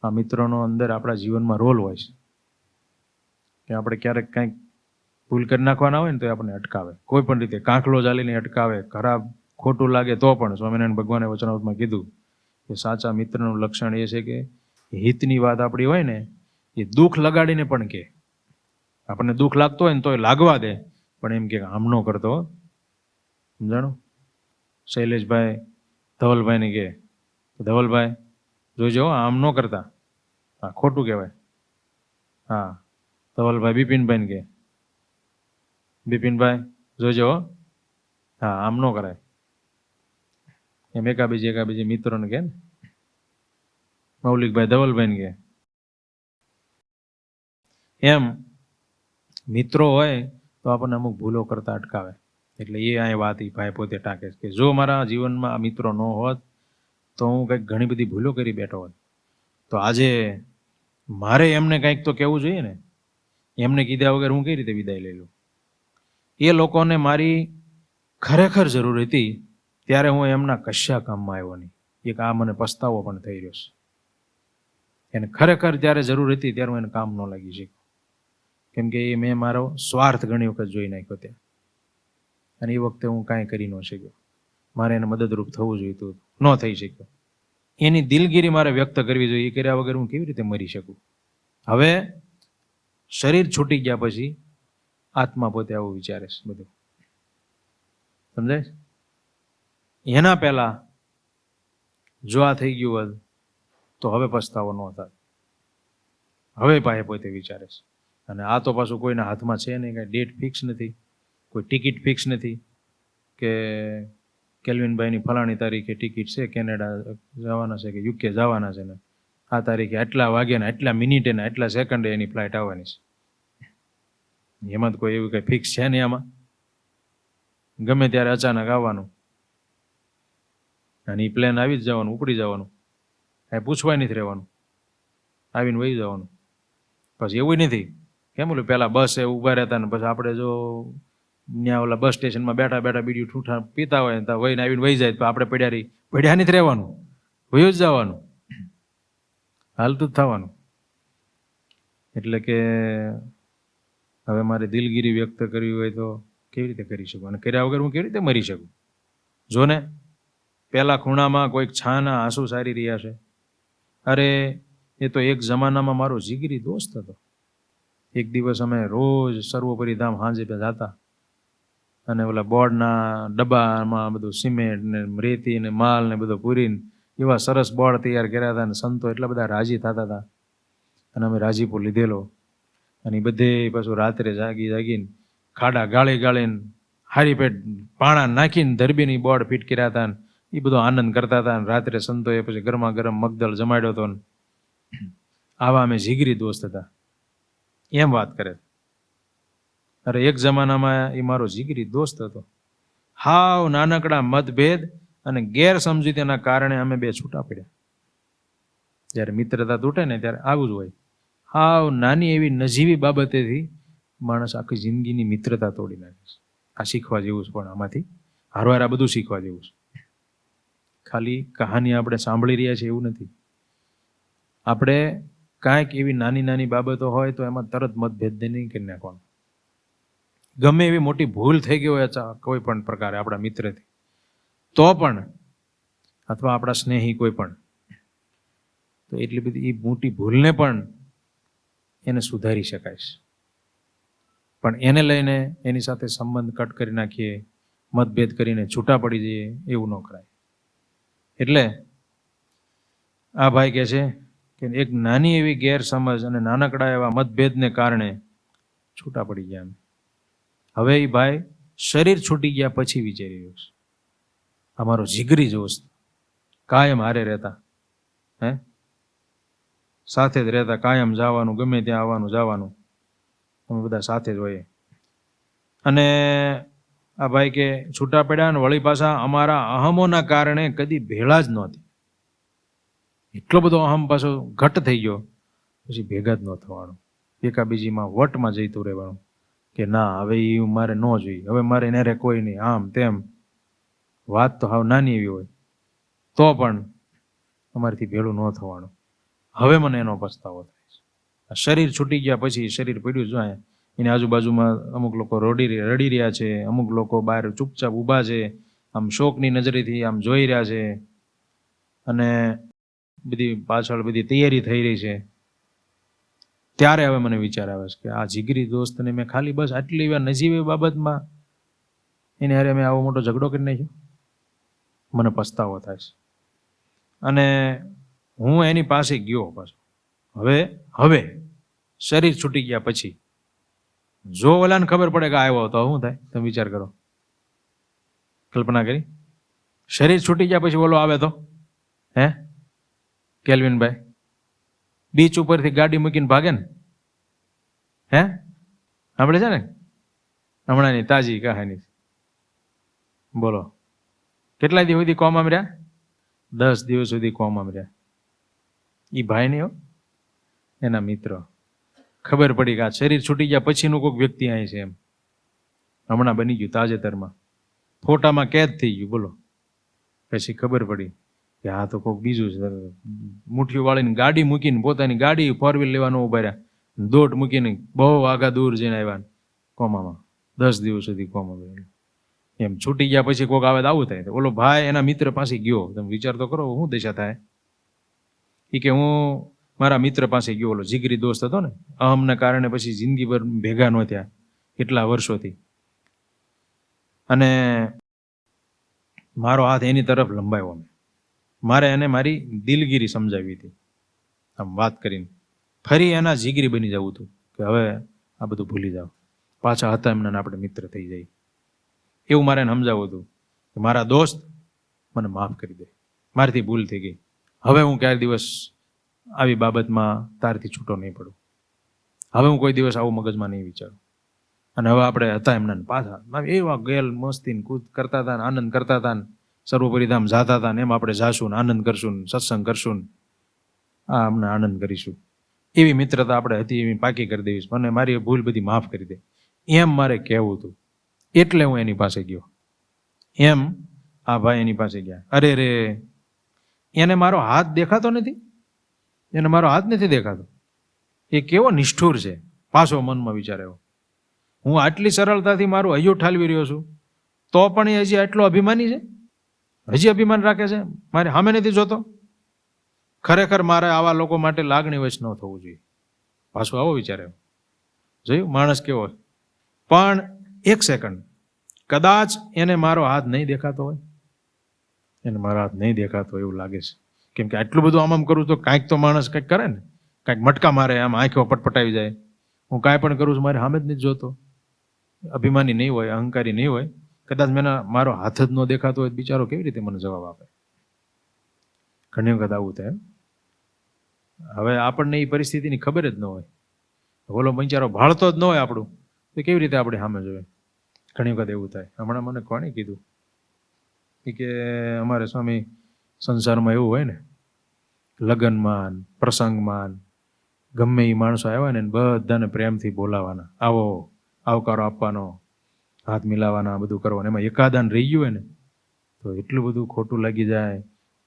આ મિત્રોનો અંદર આપણા જીવનમાં રોલ હોય છે કે આપણે ક્યારેક કંઈક ભૂલ કરી નાખવાના હોય ને તો આપણને અટકાવે, કોઈ પણ રીતે કાંખલો ચાલીને અટકાવે. ખરાબ ખોટું લાગે તો પણ સ્વામિનારાયણ ભગવાને વચનામૃતમાં કીધું કે સાચા મિત્રનું લક્ષણ એ છે કે હિતની વાત આપણી હોય ને એ દુઃખ લગાડીને પણ કે, આપણને દુઃખ લાગતો હોય ને તો એ લાગવા દે, પણ એમ કે આમ ન કરતો. સમજાણું? શૈલેષભાઈ ધવલભાઈને કે ધવલભાઈ જોઈજો આમ ન કરતા, હા ખોટું કહેવાય. હા ધવલભાઈ બિપિનભાઈને કે બિપિનભાઈ જોઈજો, હા આમ ન કરાય. એમ એકાબીજી મિત્રોને કે ને મૌલિકભાઈ ધવલભાઈને કે એમ મિત્રો હોય તો આપણને અમુક ભૂલો કરતા અટકાવે. એટલે એ આ વાત એ ભાઈ પોતે ટાંકે છે કે જો મારા જીવનમાં આ મિત્રો ન હોત તો હું કંઈક ઘણી બધી ભૂલો કરી બેઠો હોત. તો આજે મારે એમને કંઈક તો કહેવું જોઈએ ને. એમને કીધા વગર હું કઈ રીતે વિદાય લઈ લઉં? એ લોકોને મારી ખરેખર જરૂર હતી ત્યારે હું એમના કશા કામમાં આવ્યો નહીં. એક આ મને પસ્તાવો પણ થઈ રહ્યો છે. એને ખરેખર જ્યારે જરૂર હતી ત્યારે હું એને કામ ન લાગી શક્યો, કેમ કે એ મેં મારો સ્વાર્થ ઘણી વખત જોઈ નાખ્યો ત્યાં, અને એ વખતે હું કાંઈ કરી ન શક્યો. મારે એને મદદરૂપ થવું જોઈતું, ન થઈ શક્યો. એની દિલગીરી મારે વ્યક્ત કરવી જોઈએ. એ કર્યા વગર હું કેવી રીતે મરી શકું? હવે શરીર છૂટી ગયા પછી આત્મા પોતે આવું વિચારે છે બધું. સમજાય? એના પહેલા જો આ થઈ ગયું હોત તો હવે પસ્તાવો ન થાય. હવે પાસે પોતે વિચારે છે. અને આ તો પાછું કોઈના હાથમાં છે નહીં, કાંઈ ડેટ ફિક્સ નથી, કોઈ ટિકિટ ફિક્સ નથી કે કેલ્વિનભાઈની ફલાણી તારીખે ટિકિટ છે, કેનેડા જવાના છે કે યુકે જવાના છે ને આ તારીખે આટલા વાગ્યાના આટલા મિનિટે ને આટલા સેકન્ડે એની ફ્લાઇટ આવવાની છે. એમાં તો કોઈ એવું કંઈ ફિક્સ છે નહીં. આમાં ગમે ત્યારે અચાનક આવવાનું અને એ પ્લેન આવી જ જવાનું, ઉપડી જવાનું, કાંઈ પૂછવાય નથી રહેવાનું, આવીને વહી જવાનું. પછી એવું નથી કેમ બોલું પહેલાં બસ એ ઊભા રહેતા ને પછી આપણે જો ત્યાં ઓલા બસ સ્ટેશનમાં બેઠા બેઠા બીજું ઠૂઠા પીતા હોય તો વહીને આવીને વહી જાય તો આપણે પડ્યા નથી રહેવાનું, વયું જ જવાનું, હાલતું જ થવાનું. એટલે કે હવે મારે દિલગીરી વ્યક્ત કરવી હોય તો કેવી રીતે કરી શકું? અને કર્યા વગર હું કેવી રીતે મરી શકું? જો ને પહેલા ખૂણામાં કોઈક છાના આંસુ સારી રહ્યા છે. અરે એ તો એક જમાનામાં મારો જીગરી દોસ્ત હતો. એક દિવસ અમે રોજ સર્વોપરી ધામ સાંજે જતા અને ઓલા બોર્ડના ડબ્બામાં બધું સિમેન્ટ ને રેતી ને માલ ને બધો પૂરીને એવા સરસ બોર્ડ તૈયાર કર્યા હતા. અને સંતો એટલા બધા રાજી થતા હતા અને અમે રાજીપો લીધેલો. અને એ બધે પાછું રાત્રે જાગીને ખાડા ગાળીને હારી પેટ પાણા નાખીને ધરબીની બોર્ડ ફિટ કર્યા હતા ને એ બધો આનંદ કરતા હતા. રાત્રે સંતોએ પછી ગરમા ગરમ મગદળ જમાડ્યો હતો ને આવા અમે જીગરી દોસ્ત હતા એમ વાત કરે. અરે એક જમાનામાં એ મારો જીગરી દોસ્ત હતો. હાવ નાનકડા મતભેદ અને ગેરસમજૂતીના કારણે અમે બે છૂટા પડ્યા. જ્યારે મિત્રતા તૂટે ને ત્યારે આવું જ હોય. હાવ નાની એવી નજીવી બાબતેથી માણસ આખી જિંદગીની મિત્રતા તોડી નાખે છે. આ શીખવા જેવું છે. પણ આમાંથી હારવાર આ બધું શીખવા જેવું છે. ખાલી કહાની આપણે સાંભળી રહ્યા છીએ એવું નથી. આપણે કાંઈક એવી નાની નાની બાબતો હોય તો એમાં તરત મતભેદ નહીં કરી નાખવાનું. ગમે એવી મોટી ભૂલ થઈ ગઈ હોય કોઈ પણ પ્રકારે આપણા મિત્રથી તો પણ, અથવા આપણા સ્નેહી કોઈ પણ, તો એટલી બધી એ મોટી ભૂલને પણ એને સુધારી શકાય છે. પણ એને લઈને એની સાથે સંબંધ કટ કરી નાખીએ, મતભેદ કરીને છૂટા પડી જઈએ, એવું ન કરાય. એટલે આ ભાઈ કહે છે કે એક નાની એવી ગેરસમજ અને નાનકડા એવા મતભેદને કારણે છૂટા પડી ગયા અમે. હવે એ ભાઈ શરીર છૂટી ગયા પછી વિચારી રહ્યો છે. અમારો જીગરી દોસ્ત કાયમ હારે રહેતા, સાથે જ રહેતા, કાયમ જવાનું, ગમે ત્યાં આવવાનું જવાનું, અમે બધા સાથે જ હોઈએ. અને આ ભાઈ કે છૂટા પડ્યા ને વળી પાછા અમારા અહમોના કારણે કદી ભેળા જ નહોતી. એટલો બધો અહમ પાછો ઘટ થઈ ગયો પછી ભેગા જ ન થવાનું. એકાબીજીમાં વટમાં જઈતું રહેવાનું કે ના હવે એ મારે ન જોઈએ, હવે મારે એને રે કોઈ નહીં, આમ તેમ. વાત તો હાવ નાની એવી હોય તો પણ અમારીથી ભેળું ન થવાનું. હવે મને એનો પસ્તાવો થાય છે. શરીર છૂટી ગયા પછી શરીર પડ્યું જાય, એની આજુબાજુમાં અમુક લોકો રડી રહ્યા છે, અમુક લોકો બહાર ચૂપચાપ ઊભા છે, આમ શોકની નજરેથી આમ જોઈ રહ્યા છે, અને બધી પાછળ બધી તૈયારી થઈ રહી છે. ત્યારે હવે મને વિચાર આવે છે કે આ જીગરી દોસ્તને મેં ખાલી બસ આટલી એવા નજીવી બાબતમાં એને હારે મેં આવો મોટો ઝઘડો કરી નાખ્યો. મને પસ્તાવો થાય છે. અને હું એની પાસે ગયો પાછો. હવે શરીર છૂટી ગયા પછી જો ઓલાને ખબર પડે કે આવ્યો તો શું થાય? તમે વિચાર કરો, કલ્પના કરી. શરીર છૂટી ગયા પછી ઓલો આવે તો કેલ્વિનભાઈ બીચ ઉપરથી ગાડી મૂકીને ભાગે ને? આપણે છે ને હમણાંની તાજી કહાની. બોલો કેટલા દિવસ સુધી કોમામ રહ્યા? 10 દિવસ સુધી કોમામ રહ્યા. એ ભાઈ નહીં હો, એના મિત્ર. ખબર પડી કે આ શરીર છૂટી ગયા પછીનું કોઈક વ્યક્તિ અહીં છે એમ. હમણાં બની ગયું તાજેતરમાં, ફોટામાં કેદ થઈ ગયું. બોલો પછી ખબર પડી કે આ તો કોઈક બીજું છે. મુઠ્ઠીઓ વાળીને ગાડી મૂકીને પોતાની ગાડી 4 વ્હીલ લેવાનું ઉભા રહ્યા, દોટ મૂકીને બહુ આગા દૂર જઈને આવ્યા કોમામાં. 10 દિવસ સુધી કોમા એમ. છૂટી ગયા પછી કોઈક આવે તો આવું થાય. ઓલો ભાઈ એના મિત્ર પાસે ગયો. તમે વિચાર તો કરો શું દશા થાય. એ કે હું મારા મિત્ર પાસે ગયો, ઓલો જીગરી દોસ્ત હતો ને, અહમના કારણે પછી જિંદગીભર ભેગા ન થયા કેટલા વર્ષોથી, અને મારો હાથ એની તરફ લંબાવ્યો. મારે એને મારી દિલગીરી સમજાવી હતી આમ વાત કરીને. ફરી એના જીગરી બની જવું હતું કે હવે આ બધું ભૂલી જાઓ, પાછા હતા એમના આપણે મિત્ર થઈ જાય. એવું મારે એને સમજાવવું હતું કે મારા દોસ્ત મને માફ કરી દે, મારીથી ભૂલ થઈ ગઈ, હવે હું ક્યારે દિવસ આવી બાબતમાં તારથી છૂટો નહીં પડું, હવે હું કોઈ દિવસ આવું મગજમાં નહીં વિચારું. અને હવે આપણે હતા એમના પાછા એવા ગેલ મસ્તી કૂદ કરતા હતા, આનંદ કરતા હતા, સર્વપરિધામ જાતા હતા, ને એમ આપણે જાશું ને આનંદ કરશું ને સત્સંગ કરશું ને આ અમને આનંદ કરીશું. એવી મિત્રતા આપણે હતી એવી પાકી કરી દેવી. મને મારી ભૂલ બધી માફ કરી દે એમ મારે કહેવું હતું. એટલે હું એની પાસે ગયો. એમ આ ભાઈ એની પાસે ગયા. અરે રે, એને મારો હાથ દેખાતો નથી, એને મારો હાથ નથી દેખાતો. એ કેવો નિષ્ઠુર છે. પાછો મનમાં વિચાર આવ્યો, હું આટલી સરળતાથી મારું હૈયું ઠાલવી રહ્યો છું તો પણ એ હજી આટલો અભિમાની છે, હજી અભિમાન રાખે છે, મારે સામે નથી જોતો. ખરેખર મારે આવા લોકો માટે લાગણી વશ ન થવું જોઈએ. પાછો આવો વિચાર આવ્યો. જોયું માણસ કેવો. પણ 1 સેકન્ડ, કદાચ એને મારો હાથ નહીં દેખાતો હોય, એને મારો હાથ નહીં દેખાતો એવું લાગે છે. કેમ કે આટલું બધું આમ કરું તો કાંઈક તો માણસ કંઈક કરે ને, કાંઈક મટકા મારે, આમ આંખો પટપટાવી જાય. હું કાંઈ પણ કરું છું મારે સામે જ નથી જોતો. અભિમાની નહીં હોય, અહંકારી નહીં હોય, કદાચ મારો હાથ જ ન દેખાતો હોય, બિચારો કેવી રીતે મને જવાબ આપે? ઘણી વખત આવું થાય. હવે આપણને એ પરિસ્થિતિની ખબર જ ન હોય, ઓલો બિચારો ભાળતો જ ન હોય આપણું, તો કેવી રીતે આપણે સામે જોઈએ? ઘણી વખત એવું થાય. હમણાં મને કોણે કીધું કે અમારે સ્વામી સંસારમાં એવું હોય ને, લગ્નમાં પ્રસંગમાં ગમે એ માણસો આવ્યા ને બધાને પ્રેમથી બોલાવાના, આવો, આવકારો આપવાનો, હાથ મિલાવાના, બધું કરવાનું. એમાં એકાદાન રહી ગયું હોય ને તો એટલું બધું ખોટું લાગી જાય,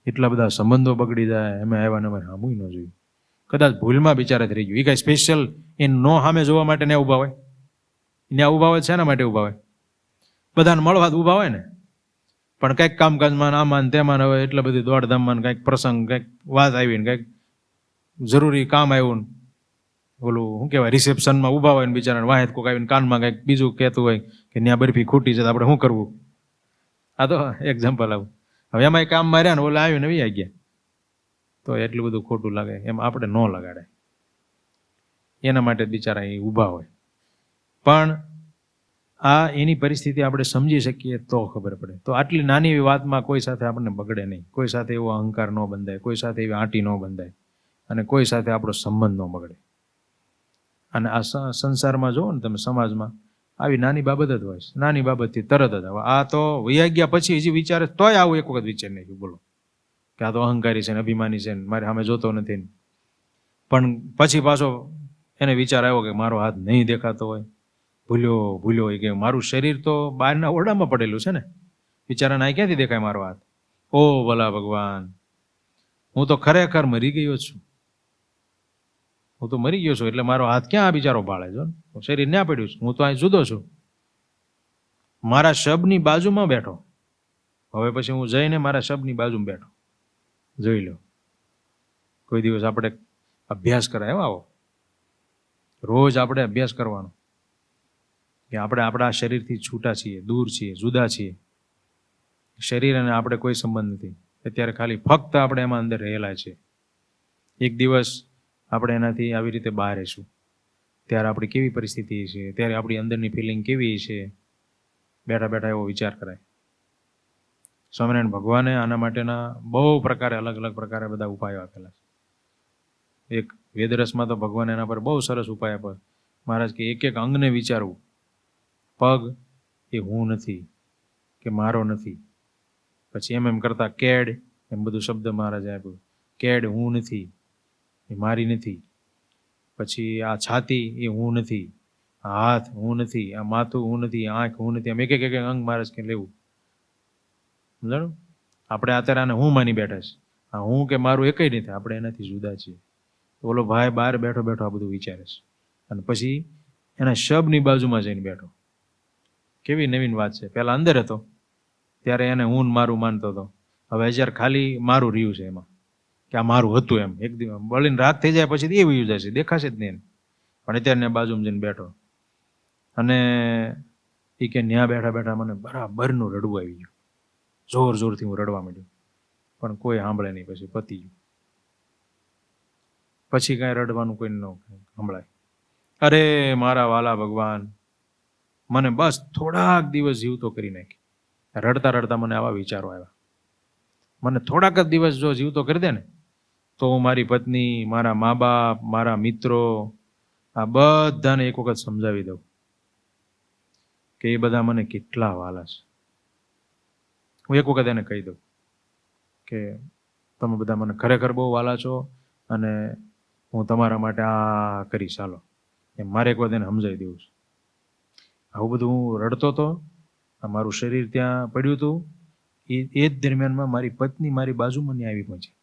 એટલા બધા સંબંધો બગડી જાય. એમાં આવ્યા ને અમારે સામું ન જોયું. કદાચ ભૂલમાં બિચારાથી રહી ગયું. એ કાંઈ સ્પેશિયલ એ નો સામે જોવા માટે ને ઊભા હોય, ત્યાં ઊભા હોય છે એના માટે ઊભા હોય, બધાને મળવા ઊભા હોય ને, પણ કંઈક કામકાજમાં આમાં તેમાં હવે એટલા બધી દોડધામમાં કંઈક પ્રસંગ, કંઈક વાત આવી ને કંઈક જરૂરી કામ આવ્યું ને ઓલું શું કહેવાય રિસેપ્શનમાં ઊભા હોય ને બિચારાને વાહેત કોક આવીને કાનમાં કંઈક બીજું કહેતું હોય કે ત્યાં બરફી ખૂટી છે તો આપણે શું કરવું? આ તો એક્ઝામ્પલ આવું. હવે એમાં કામ માર્યા ને ઓલા આવ્યું ને વી ગયા તો એટલું બધું ખોટું લાગે. એમ આપણે ન લગાડે, એના માટે બિચારા એ ઊભા હોય. પણ આ એની પરિસ્થિતિ આપણે સમજી શકીએ તો ખબર પડે. તો આટલી નાની એવી વાતમાં કોઈ સાથે આપણને બગડે નહીં, કોઈ સાથે એવો અહંકાર ન બંધાય, કોઈ સાથે એવી આંટી ન બંધાય, અને કોઈ સાથે આપણો સંબંધ ન બગડે. અને આ સંસારમાં જુઓ ને તમે, સમાજમાં આવી નાની બાબત જ હોય, નાની બાબતથી તરત જ હવે આ તો વૈયા ગયા પછી હજી વિચારે તોય આવું એક વખત વિચાર નહીં, બોલો કે આ તો અહંકારી છે ને અભિમાની છે ને મારે સામે જોતો નથી ને. પણ પછી પાછો એને વિચાર આવ્યો કે મારો હાથ નહીં દેખાતો હોય, ભૂલ્યો હોય કે મારું શરીર તો બહારના ઓરડામાં પડેલું છે ને, બિચારાને આ ક્યાંથી દેખાય મારો હાથ? ઓ ભલા ભગવાન, હું તો ખરેખર મરી ગયો છું, હું તો મરી ગયો છું, એટલે મારો હાથ ક્યાં આ બિચારો ભાળે છે? શરીર ના પડ્યું છે, હું તો અહીં જુદો છું, મારા શબની બાજુમાં બેઠો. હવે પછી હું જઈને મારા શબની બાજુમાં બેઠો. જોઈ લો, કોઈ દિવસ આપણે અભ્યાસ કરાય આવો, રોજ આપણે અભ્યાસ કરવાનો કે આપણે આપણા શરીરથી છૂટા છીએ, દૂર છીએ, જુદા છીએ. શરીર અને આપણે કોઈ સંબંધ નથી. અત્યારે ખાલી ફક્ત આપણે એમાં અંદર રહેલા છે. એક દિવસ આપણે એનાથી આવી રીતે બહાર રહીશું ત્યારે આપણી કેવી પરિસ્થિતિ છે, ત્યારે આપણી અંદરની ફિલિંગ કેવી છે, બેઠા બેઠા એવો વિચાર કરાય. સ્વામિનારાયણ ભગવાને આના માટેના બહુ પ્રકારે, અલગ અલગ પ્રકારે બધા ઉપાયો આપેલા છે. એક વેદરસમાં તો ભગવાન એના પર બહુ સરસ ઉપાય આપે. મહારાજ કે એક એક અંગને વિચારવું. પગ એ હું નથી, કે મારો નથી. પછી એમ કરતા કેડ, એમ બધું શબ્દ મહારાજે આપ્યું. કેડ હું નથી, એ મારી નથી. પછી આ છાતી એ હું નથી, આ હાથ હું નથી, આ માથું હું નથી, આંખ હું નથી. આમ એક એક અંગ મહારાજ કે લેવું. સમજાણું? આપણે અત્યારે આને હું માની બેઠા છે. આ હું કે મારું એકય નથી, આપણે એનાથી જુદા છીએ. ઓલો ભાઈ બહાર બેઠો બેઠો આ બધું વિચારે છે, અને પછી એના શબની બાજુમાં જઈને બેઠો. કેવી નવીન વાત છે. પહેલા અંદર હતો ત્યારે એને હું મારું માનતો હતો. હવે જ્યારે ખાલી મારું રહ્યું છે એમાં, કે આ મારું હતું એમ. એક દિવસ બળીને રાત થઈ જાય પછી એ વયું જશે, દેખાશે જ નહીં. પણ અત્યારે બાજુમાં જઈને બેઠો, અને એ કે ન્યા બેઠા બેઠા મને બરાબરનું રડવું આવી ગયું. જોર જોરથી હું રડવા માંડ્યો, પણ કોઈ સાંભળે નહીં. પછી પતી ગયું. પછી કાંઈ રડવાનું કોઈ ન સંભળાય. અરે મારા વાલા ભગવાન, મને બસ થોડાક દિવસ જીવતો કરી નાખી. રડતા રડતા મને આવા વિચારો આવ્યા. મને થોડાક જ દિવસ જો જીવતો કરી દે ને તો હું મારી પત્ની, મારા મા બાપ, મારા મિત્રો, આ બધાને એક વખત સમજાવી દઉં કે એ બધા મને કેટલા વાલા છે. હું એક વખત એને કહી દઉં કે તમે બધા મને ખરેખર બહુ વાલા છો, અને હું તમારા માટે આ કરીશ, ચાલો. એમ મારે એક વખત એને સમજાવી દેવું છે. આવું બધું હું રડતો હતો, મારું શરીર ત્યાં પડ્યું હતું. એ જ દરમિયાનમાં મારી પત્ની મારી બાજુમાં નહીં આવી પહોંચી.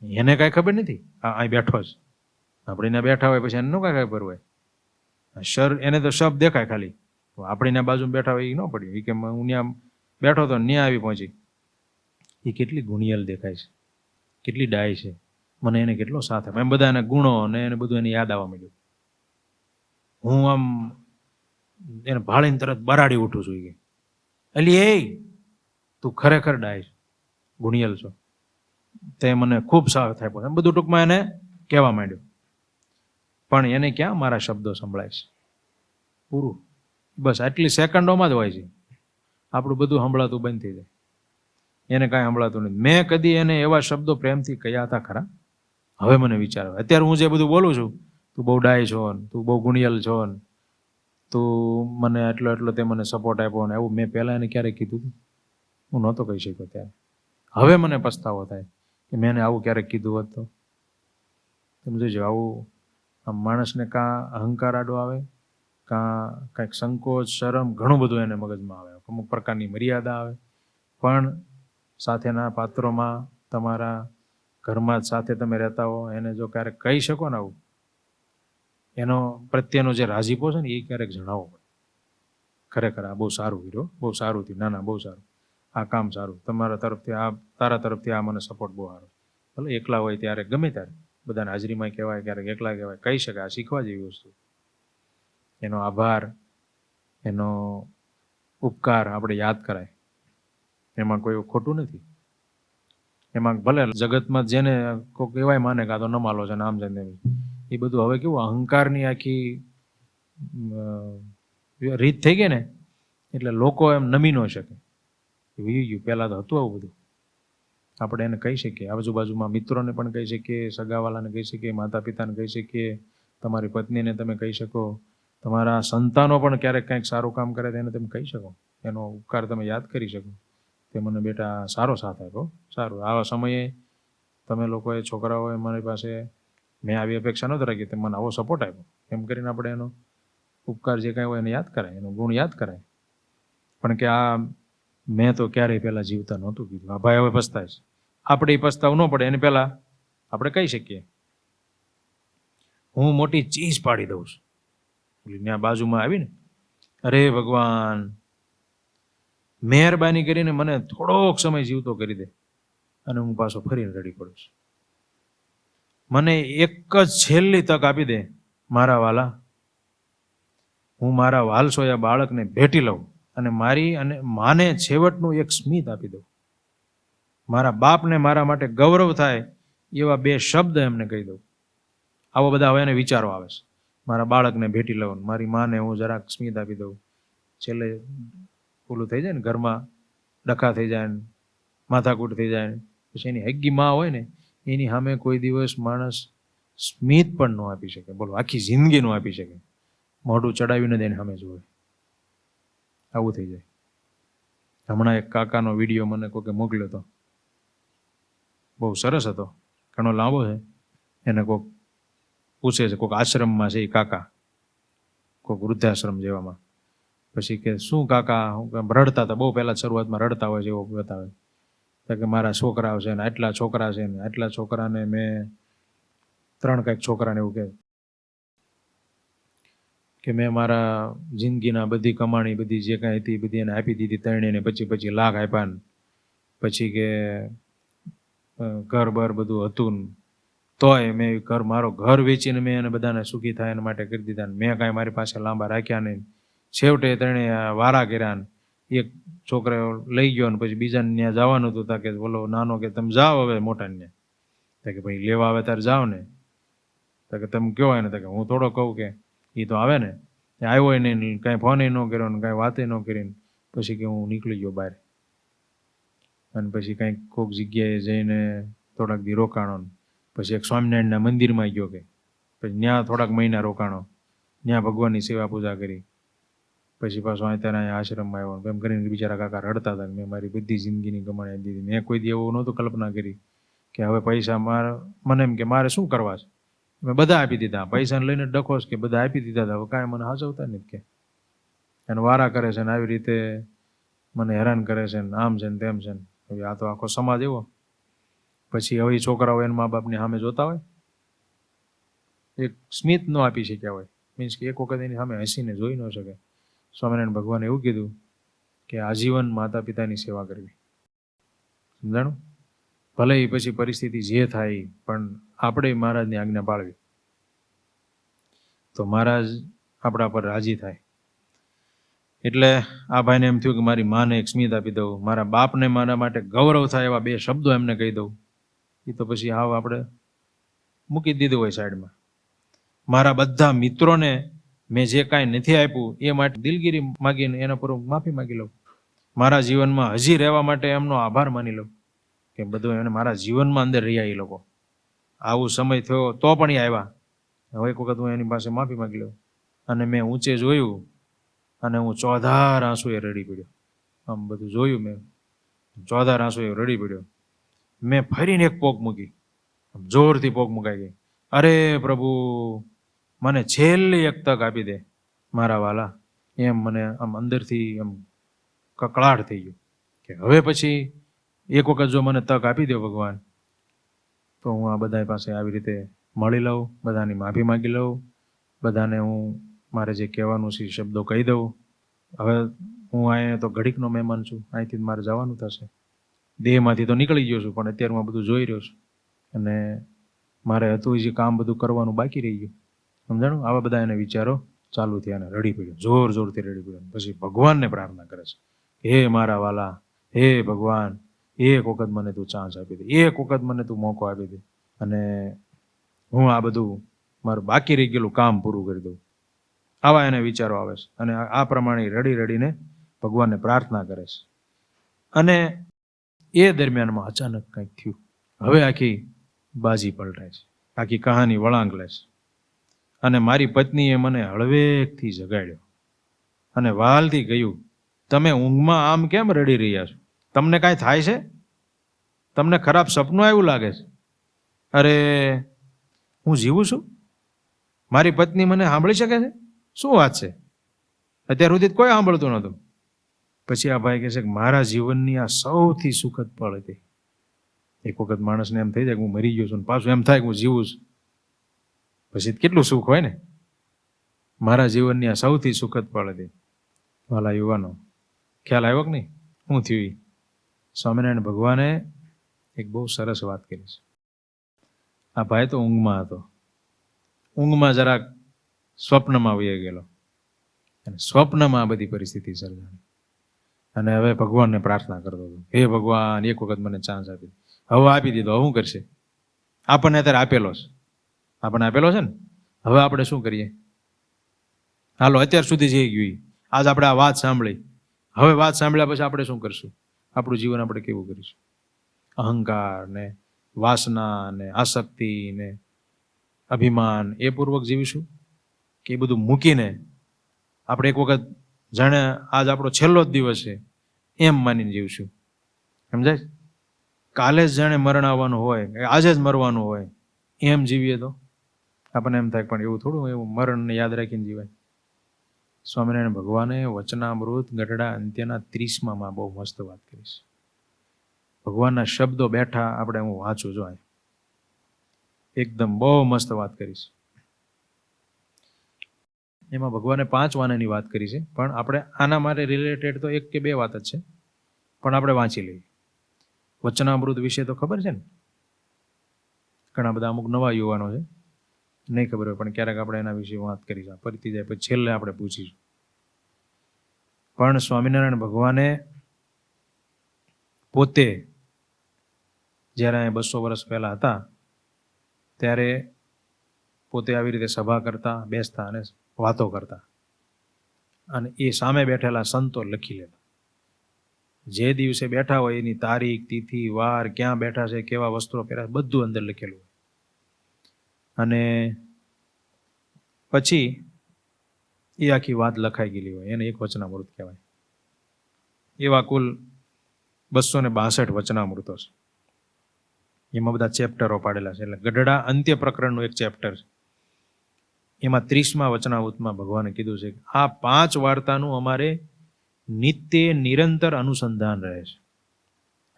એને કાંઈ ખબર નથી, અહીં બેઠો જ. આપણે ત્યાં બેઠા હોય પછી એને ન કાંઈ ખબર હોય. એને તો શબ્દ દેખાય ખાલી, આપણે ત્યાં બાજુમાં બેઠા હોય એ ન પડ્યું. એ કે હું ત્યાં બેઠો તો ત્યાં આવી પહોંચી. એ કેટલી ગુણિયલ દેખાય છે, કેટલી ડાય છે, મને એને કેટલો સાથ આપે. એમ બધા એના ગુણો અને એને બધું એને યાદ આવવા માંડ્યું. હું આમ એને ભાળીને તરત બરાડી ઉઠું છું. કે અલી એ તું ખરેખર ડાય છે, ગુણિયલ છો, તે મને ખૂબ સાથ આપ્યો. એમ બધું ટૂંકમાં એને કહેવા માંડ્યું. પણ એને ક્યાં મારા શબ્દો સંભળાય છે? પૂરું. બસ આટલી સેકન્ડોમાં જ હોય છે. આપણું બધું સંભળાતું બંધ થઈ જાય, એને કાંઈ સંભળાતું નથી. મેં કદી એને એવા શબ્દો પ્રેમથી કહ્યા હતા ખરા? હવે મને વિચાર આવે. અત્યારે હું જે બધું બોલું છું, તું બહુ ડાય છો ને, તું બહુ ગુણિયલ છો ને, તું મને એટલો એટલો તે મને સપોર્ટ આપ્યો ને, એવું મેં પહેલાં એને ક્યારેય કીધું હતું? હું નહોતો કહી શક્યો ત્યારે. હવે મને પસ્તાવો થાય કે મેં એને આવું ક્યારેક કીધું હોત તો. તમે જોજો, આવું આમ માણસને કાં અહંકાર આડો આવે, કાં કાંઈક સંકોચ, શરમ, ઘણું બધું એને મગજમાં આવે, અમુક પ્રકારની મર્યાદા આવે. પણ સાથેના પાત્રોમાં, તમારા ઘરમાં જ સાથે તમે રહેતા હો, એને જો ક્યારેક કહી શકો ને આવું, એનો પ્રત્યેનો જે રાજીપો છે ને એ ક્યારેક જણાવવો પડે. ખરેખર આ બહુ સારું હીરો, બહુ સારું થયું, ના ના બહુ સારું, આ કામ સારું, તમારા તરફથી આ, તારા તરફથી આ મને સપોર્ટ બહુ સારો. ભલે એકલા હોય ત્યારે, ગમે ત્યારે, બધાને હાજરીમાં કહેવાય, ક્યારેક એકલા કહેવાય, કહી શકાય. આ શીખવા જેવી વસ્તુ. એનો આભાર, એનો ઉપકાર આપણે યાદ કરાય, એમાં કોઈ ખોટું નથી. એમાં ભલે જગતમાં જેને કોઈ કહેવાય માને કાં તો નમાલો છે, આમ છે, એ બધું હવે કેવું અહંકારની આખી રીત થઈ ગઈ ને, એટલે લોકો એમ નમી ન શકે. વી ગયું, પહેલાં તો હતું આવું બધું. આપણે એને કહી શકીએ, આજુબાજુમાં મિત્રોને પણ કહી શકીએ, સગાવાલાને કહી શકીએ, માતા પિતાને કહી શકીએ, તમારી પત્નીને તમે કહી શકો, તમારા સંતાનો પણ ક્યારેક કંઈક સારું કામ કરે તો એને તમે કહી શકો, એનો ઉપકાર તમે યાદ કરી શકો, તે મને બેટા સારો સાથ આપ્યો, સારું. આવા સમયે તમે લોકોએ, છોકરાઓએ મારી પાસે, મેં આવી અપેક્ષા નહોતી રાખી, તમે મને આવો સપોર્ટ આપ્યો, એમ કરીને આપણે એનો ઉપકાર જે કાંઈ હોય એને યાદ કરાય, એનો ગુણ યાદ કરાય. પણ કે આ મેં તો ક્યારેય પહેલાં જીવતા નહોતું કીધું, આ ભાઈ હવે પસ્તાય છે, આપણે એ પસ્તાવું ન પડે એને પહેલાં આપણે કહી શકીએ. હું મોટી ચીજ પાડી દઉં છું, ત્યાં બાજુમાં આવીને, અરે ભગવાન મહેરબાની કરીને મને થોડોક સમય જીવતો કરી દે, અને હું પાછો ફરીને રડી પડું છું. મને એક જ છેલ્લી તક આપી દે મારા વાલા, હું મારા વાલસોયા બાળકને ભેટી લઉં અને મારી અને માને છેવટનું એક સ્મિત આપી દઉં. મારા બાપને મારા માટે ગૌરવ થાય એવા 2 શબ્દ એમને કહી દઉં. આવો બધા હવે એને વિચારો આવે છે. મારા બાળકને ભેટી લઉં, મારી માને હું જરાક સ્મિત આપી દઉં. છેલ્લે ઓલું થઈ જાય ને, ઘરમાં ડખા થઈ જાય ને, માથાકૂટ થઈ જાય ને, પછી એની હગ્ગી માં હોય ને, એની સામે કોઈ દિવસ માણસ સ્મિત પણ ન આપી શકે. બોલો, આખી જિંદગી ન આપી શકે. મોઢું ચડાવીને જ એની સામે જોવે. આવું થઈ જાય. હમણાં એક કાકાનો વિડીયો મને કોઈકે મોકલ્યો હતો, બહુ સરસ હતો, ઘણો લાંબો છે. એને કોઈક પૂછે છે, કોઈક આશ્રમમાં છે એ કાકા, કોઈક વૃદ્ધાશ્રમ જેવામાં. પછી કે શું કાકા, રડતા હતા, બહુ પહેલાં શરૂઆતમાં રડતા હોય છે એવો બતાવે. તો કે મારા છોકરાઓ છે ને, આટલા છોકરા છે ને, આટલા છોકરાને મેં 3 કંઈક છોકરાને એવું કે મેં મારા જિંદગીના બધી કમાણી, બધી જે કાંઈ હતી બધી એને આપી દીધી, 3 ને 25 લાખ આપ્યા ને, પછી કે ઘર બર બધું હતું ને, તોય મેં મારો ઘર વેચીને મેં એને બધાને સુખી થાય એના માટે કરી દીધા ને, મેં કાંઈ મારી પાસે લાંબા રાખ્યા નહીં. છેવટે 3 વારા કર્યા ને, એક છોકરો લઈ ગયો ને પછી બીજાને ત્યાં જવાનું હતું, તા કે બોલો નાનો કે તમે જાઓ હવે મોટાને, ત્યાં કે ભાઈ લેવા આવે ત્યારે જાઓ ને, તો કે તમે કયો એને, તો કે હું થોડો કહું કે એ તો આવે ને, આવ્યો નહીં, કાંઈ ફોન ન કર્યો ને કાંઈ વાતે ન કરીને, પછી કે હું નીકળી ગયો બહાર. અને પછી કાંઈક કોઈક જગ્યાએ જઈને થોડાક દી રોકાણો, પછી એક સ્વામિનારાયણના મંદિરમાં ગયો, કે પછી ત્યાં થોડાક મહિના રોકાણો, ત્યાં ભગવાનની સેવા પૂજા કરી, પછી પાછો ત્યાં આશ્રમમાં આવ્યો. એમ કરીને બિચારા કાકા રડતા હતા, મેં મારી બધી જિંદગીની કમાણી આપી દીધી. મેં કોઈ દી એવું નહોતું કલ્પના કરી કે હવે પૈસા મને એમ કે મારે શું કરવા છે, મેં બધા આપી દીધા. પૈસાને લઈને ડખો છે કે બધા આપી દીધા હતા, હવે કાંઈ મને હાચવતા નથી કે, એને વારા કરે છે ને આવી રીતે મને હેરાન કરે છે ને, આમ છે ને તેમ છે ને. હવે આ તો આખો સમાજ એવો. પછી હવે છોકરાઓ એના મા બાપની સામે જોતા હોય, એક સ્મિત ન આપી શક્યા હોય, મીન્સ કે એક વખત એની સામે હસીને જોઈ ન શકે. સ્વામિનારાયણ ભગવાને એવું કીધું કે આજીવન માતા પિતાની સેવા કરવી. સમજાણું? ભલે એ પછી પરિસ્થિતિ જે થાય, પણ આપણે મહારાજની આજ્ઞા પાળવી તો મહારાજ આપણા પર રાજી થાય. એટલે આ ભાઈને એમ થયું કે મારી માને એક સ્મિત આપી દઉં, મારા બાપને મારા માટે ગૌરવ થાય એવા 2 શબ્દો એમને કહી દઉં. એ તો પછી આપણે મૂકી દીધું હોય સાઈડમાં. મારા બધા મિત્રોને મેં જે કાંઈ નથી આપ્યું એ માટે દિલગીરી માગીને એના પર માફી માગી લઉં. મારા જીવનમાં હજી રહેવા માટે એમનો આભાર માની લઉં કે બધું એને મારા જીવનમાં અંદર રહ્યા એ લોકો. આવું સમય થયો તો પણ એ આવ્યા. હવે એક વખત હું એની પાસે માફી માગી લઉં. અને મેં ઊંચે જોયું અને હું ચોધાર આંસુએ રડી પડ્યો. આમ બધું જોયું મેં, ચોધાર આંસુએ રડી પડ્યો. મેં ફરીને એક પોક મૂકી, જોરથી પોક મુકાઈ ગઈ. અરે પ્રભુ, મને છેલ્લી એક તક આપી દે મારા વાલા. એમ મને આમ અંદરથી એમ કકળાટ થઈ ગયો કે હવે પછી એક વખત જો મને તક આપી દો ભગવાન, તો હું આ બધા પાસે આવી રીતે મળી લઉં, બધાની માફી માગી લઉં, બધાને હું મારે જે કહેવાનું છે શબ્દો કહી દઉં. હવે હું અહીંયા તો ઘડીકનો મહેમાન છું, અહીંથી મારે જવાનું થશે. દેહમાંથી તો નીકળી ગયો છું, પણ અત્યારે હું બધું જોઈ રહ્યો છું અને મારે હતું જે કામ બધું કરવાનું બાકી રહી ગયું. સમજાણું? આવા બધા એને વિચારો ચાલુ થયા અને રડી પડ્યો, જોર જોરથી રડી પડ્યો. પછી ભગવાનને પ્રાર્થના કરે છે, હે મારા વાલા, હે ભગવાન, એક વખત મને તું ચાન્સ આપી દે, એક વખત મને તું મોકો આપી દે અને હું આ બધું મારું બાકી રહી ગયેલું કામ પૂરું કરી દઉં. આવા એને વિચારો આવે છે અને આ પ્રમાણે રડી રડીને ભગવાનને પ્રાર્થના કરે છે. અને એ દરમિયાનમાં અચાનક કંઈક થયું. હવે આખી બાજી પલટાય છે, આખી કહાની વળાંક લે છે. અને મારી પત્નીએ મને હળવેકથી જગાડ્યો અને વાલથી કહ્યું, તમે ઊંઘમાં આમ કેમ રડી રહ્યા છો? તમને કાંઈ થાય છે? તમને ખરાબ સપનું આવ્યું લાગે છે? અરે, હું જીવું છું? મારી પત્ની મને સાંભળી શકે છે? શું વાત છે? અત્યાર સુધી કોઈ સાંભળતું નહોતું. પછી આ ભાઈ કહે છે કે મારા જીવનની આ સૌથી સુખદ પળ હતી. એક વખત માણસને એમ થઈ જાય કે હું મરી ગયો છું, પાછું એમ થાય કે હું જીવું છું, પછી કેટલું સુખ હોય ને. મારા જીવનની આ સૌથી સુખદ પળ હતી. વાલા યુવાનો, ખ્યાલ આવ્યો કે નહીં શું થયું? સ્વામિનારાયણ ભગવાને એક બહુ સરસ વાત કરી છે. આ ભાઈ તો ઊંઘમાં હતો, ઊંઘમાં જરાક સ્વપ્નમાં વહી ગયેલો અને સ્વપ્નમાં આ બધી પરિસ્થિતિ સર્જાણી. અને હવે ભગવાનને પ્રાર્થના કરતો હતો, હે ભગવાન, એક વખત મને ચાન્સ આપી. હવે આપી દીધો, હવે શું કરશે? આપણને અત્યારે આપેલો છે, આપણને આપેલો છે ને, હવે આપણે શું કરીએ? હાલો, અત્યાર સુધી જઈ ગયું, આજ આપણે આ વાત સાંભળી, હવે વાત સાંભળ્યા પછી આપણે શું કરશું? આપણું જીવન આપણે કેવું કરીશું? અહંકાર ને વાસના ને આસક્તિ ને અભિમાન એ પૂર્વક જીવીશું કે એ બધું મૂકીને આપણે એક વખત જાણે આજ આપણો છેલ્લો જ દિવસ છે એમ માનીને જીવશું? સમજાય? કાલે જ જાણે મરણ આવવાનું હોય, આજે જ મરવાનું હોય એમ જીવીએ તો આપણને એમ થાય પણ એવું થોડું, એવું મરણને યાદ રાખીને જીવાય. સ્વામિનારાયણ ભગવાને વચનામૃત ગઢડા અંત્યના 30માં બહુ મસ્ત વાત કરી છે. ભગવાનના શબ્દો બેઠા આપણે હું વાંચું જો, એકદમ બહુ મસ્ત વાત કરી છે. એમાં ભગવાને 5 વાનાની વાત કરી છે, પણ આપણે આના માટે રિલેટેડ તો 1 કે 2 વાત જ છે, પણ આપણે વાંચી લઈએ. વચનામૃત વિશે તો ખબર છે ને, ઘણા બધા અમુક નવા યુવાનો છે, નહીં ખબર હોય, પણ ક્યારેક આપણે એના વિશે વાત કરીશું, ફરીથી જાય પછી છેલ્લે આપણે પૂછીશું. પણ સ્વામિનારાયણ ભગવાને પોતે જ્યારે 200 વર્ષ પહેલા હતા ત્યારે પોતે આવી રીતે સભા કરતા, બેસતા અને વાતો કરતા, અને એ સામે બેઠેલા સંતો લખી લેતા. જે દિવસે બેઠા હોય એની તારીખ, તિથિ, વાર, ક્યાં બેઠા છે, કેવા વસ્ત્રો પહેર્યા, બધું અંદર લખેલું હોય. અને પછી એ આખી વાત લખાઈ ગયેલી હોય, એને એક વચનામૃત કહેવાય. એવા કુલ 262 વચનામૃતો છે. એમાં બધા ચેપ્ટરો પાડેલા છે. એટલે ગઢડા અંત્ય પ્રકરણનું એક ચેપ્ટર છે. એમાં 30મા વચનામૃતમાં ભગવાને કીધું છે કે આ 5 વાર્તાનું અમારે નિત્ય નિરંતર અનુસંધાન રહે છે.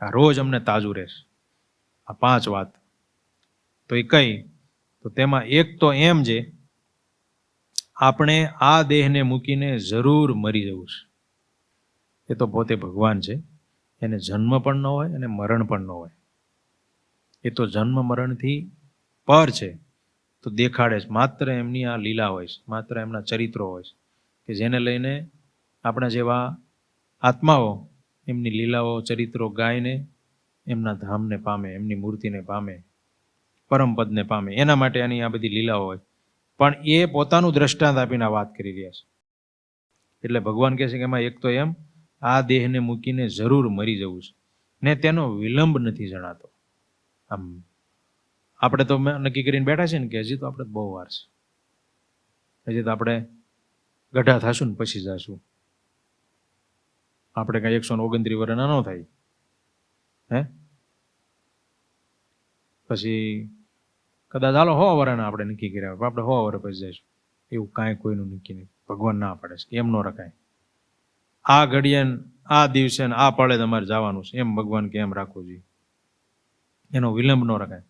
આ રોજ અમને તાજું રહેશે આ 5 વાત. તો એ કઈ? તો તેમાં એક તો એમ છે, આપણે આ દેહને મૂકીને જરૂર મરી જવું છે. એ તો પોતે ભગવાન છે, એને જન્મ પણ ન હોય અને મરણ પણ ન હોય. એ તો જન્મ મરણથી પર છે, તો દેખાડે છે. માત્ર એમની આ લીલા હોય છે, માત્ર એમના ચરિત્રો હોય છે કે જેને લઈને આપણા જેવા આત્માઓ એમની લીલાઓ, ચરિત્રો ગાઈને એમના ધામને પામે, એમની મૂર્તિને પામે, પરમપદને પામે. એના માટે આની આ બધી લીલાઓ હોય. પણ એ પોતાનું દ્રષ્ટાંત આપીને આ વાત કરી રહ્યા છે. એટલે ભગવાન કહે છે કે એમાં એક તો એમ આ દેહને મૂકીને જરૂર મરી જવું છે ને તેનો વિલંબ નથી જણાતો. આમ આપણે તો નક્કી કરીને બેઠા છે ને કે હજી તો આપણે બહુ વાર છે, હજી તો આપણે ગઢા થશું ને પછી જશું. આપણે કાંઈ 129 વર્ષના ન થાય હે, પછી કદાચ હાલો 100 વર્ષના આપણે નક્કી કર્યા, આપણે 100 વર્ષ પછી જઈશું. એવું કાંઈ કોઈનું નક્કી નહીં. ભગવાન ના પાડે છે એમ ન રખાય. આ ઘડીએ આ દિવસે આ પળે તમારે જવાનું છે એમ ભગવાન કે એમ રાખવું જોઈએ, એનો વિલંબ ન રખાય.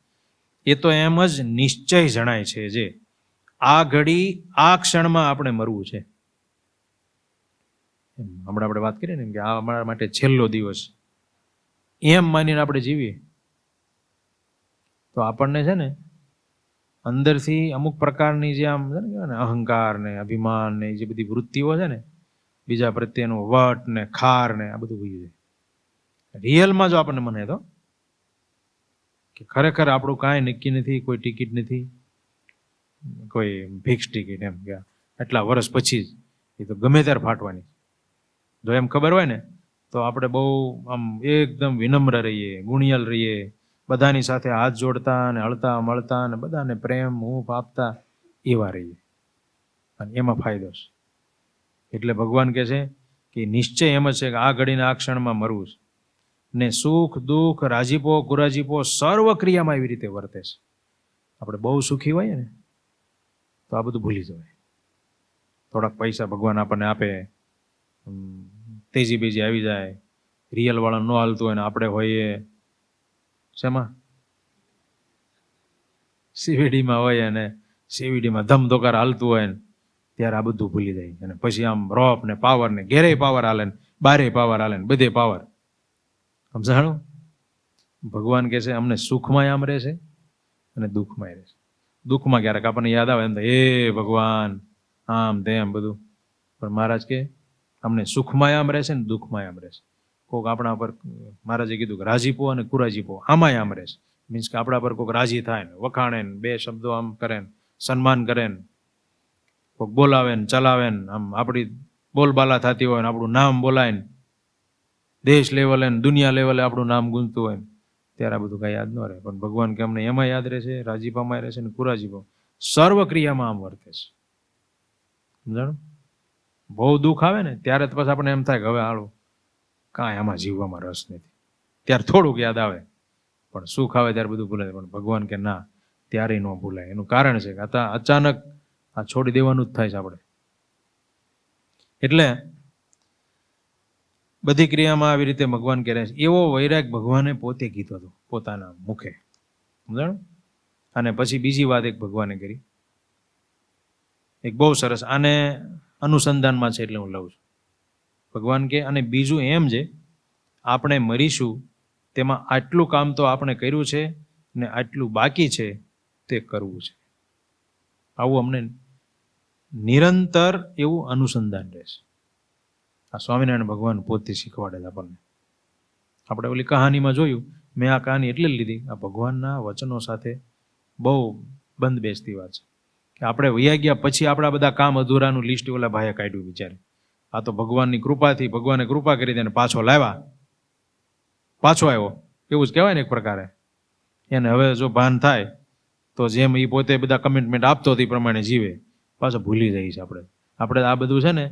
એ તો એમ જ નિશ્ચય જણાય છે જે આ ઘડી આ ક્ષણમાં આપણે મરવું છે. હમણાં આપણે વાત કરીએ ને કે આ અમારા માટે છેલ્લો દિવસ એમ માનીને આપણે જીવીએ તો આપણને છે ને અંદરથી અમુક પ્રકારની જે આમ છે ને અહંકાર ને અભિમાન ને જે બધી વૃત્તિઓ છે ને, બીજા પ્રત્યેનો વટ ને ખાર ને આ બધું ભૂલી જાય. રિયલમાં જો આપણને મને તો કે ખરેખર આપણું કાંઈ નક્કી નથી, કોઈ ટિકિટ નથી, કોઈ ફિક્સ ટિકિટ એમ કે એટલા વર્ષ પછી જ એ તો ગમે ત્યારે ફાટવાની. જો એમ ખબર હોય ને તો આપણે બહુ આમ એકદમ વિનમ્ર રહીએ, ગુણિયલ રહીએ, બધાની સાથે હાથ જોડતા અને હળતા મળતા અને બધાને પ્રેમ હૂંફ આપતા એવા રહીએ, અને એમાં ફાયદો છે. એટલે ભગવાન કહે છે કે નિશ્ચય એમ જ છે કે આ ઘડીને આ ક્ષણમાં મરવું છે ને સુખ દુઃખ રાજીપો કુરાજીપો સર્વ ક્રિયામાં એવી રીતે વર્તે છે. આપણે બહુ સુખી હોઈએ ને તો આ બધું ભૂલી જવાય. થોડાક પૈસા ભગવાન આપણને આપે, તેજી બેજી આવી જાય, રિયલ વાળા ન હાલતું હોય ને આપણે હોઈએ શેમાં સીવીડીમાં હોય અને સીવીડીમાં ધમધોકાર હાલતું હોય ને ત્યારે આ બધું ભૂલી જાય. અને પછી આમ રોપ ને પાવર ને ઘેરે પાવર હાલે ને બારે પાવર હાલે ને બધે પાવર. સમજાણું? ભગવાન કહે છે અમને સુખમાં આમ રહેશે અને દુઃખમાં રહેશે. દુઃખમાં ક્યારેક આપણને યાદ આવે એમ તો હે ભગવાન આમ તેમ બધું, પણ મહારાજ કે અમને સુખમાં આમ રહેશે ને દુઃખમાં આમ રહેશે. કોઈક આપણા પર મહારાજે કીધું કે રાજીપો અને કુરાજીપો આમાંય આમ રહેશે. મીન્સ કે આપણા પર કોઈક રાજી થાય ને વખાણે ને બે શબ્દો આમ કરે ને સન્માન કરે ને કોઈક બોલાવે ને ચલાવે ને આમ આપણી બોલબાલા થતી હોય ને આપણું નામ બોલાય ને દેશ લેવલે ને દુનિયા લેવલે આપણું નામ ગુંજતું હોય ને ત્યારે આ બધું કાંઈ યાદ ન રહે. પણ ભગવાન કે અમને એમાં યાદ રહેશે, રાજીપામાં રહેશે ને કુરાજીપો સર્વ ક્રિયામાં આમ વર્તે છે. સમજાણું? બહુ દુઃખ આવે ને ત્યારે તો પછી આપણને એમ થાય કે હવે હાલું કાંઈ આમાં જીવવામાં રસ નથી, ત્યારે થોડુંક યાદ આવે. પણ સુખ આવે ત્યારે બધું ભૂલાય. પણ ભગવાન કે ના, ત્યારે ન ભૂલાય. એનું કારણ છે કે અચાનક આ છોડી દેવાનું જ થાય છે આપણે. એટલે બધી ક્રિયામાં આવી રીતે ભગવાન કરે છે. એવો વૈરાગ ભગવાને પોતે કીધો હતો પોતાના મુખે. સમજાણું? અને પછી બીજી વાત એક ભગવાને કરી, એક બહુ સરસ, આને અનુસંધાનમાં છે એટલે હું લઉં છું. ભગવાન કે અને બીજું એમ છે આપણે મરીશું તેમાં આટલું કામ તો આપણે કર્યું છે ને આટલું બાકી છે તે કરવું છે. આવું અમને નિરંતર એવું અનુસંધાન રહેશે. આ સ્વામિનારાયણ ભગવાન પોતે શીખવાડે છે આપણને. આપણે ઓલી કહાનીમાં જોયું, મેં આ કહાની એટલે લીધી, આ ભગવાનના વચનો સાથે બહુ બંધ બેસતી વાત છે કે આપણે વૈયા ગયા પછી આપણા બધા કામ અધૂરાનું લિસ્ટ ઓલા ભાઈએ કાઢ્યું બિચારે. આ તો ભગવાનની કૃપાથી ભગવાને કૃપા કરી દે પાછો લાવ્યા, પાછો આવ્યો એવું જ કહેવાય ને એક પ્રકારે. એને હવે જો ભાન થાય તો જેમ એ પોતે બધા કમિટમેન્ટ આપતો હતો એ પ્રમાણે જીવે. પાછો ભૂલી જાય છે આપણે આ બધું છે ને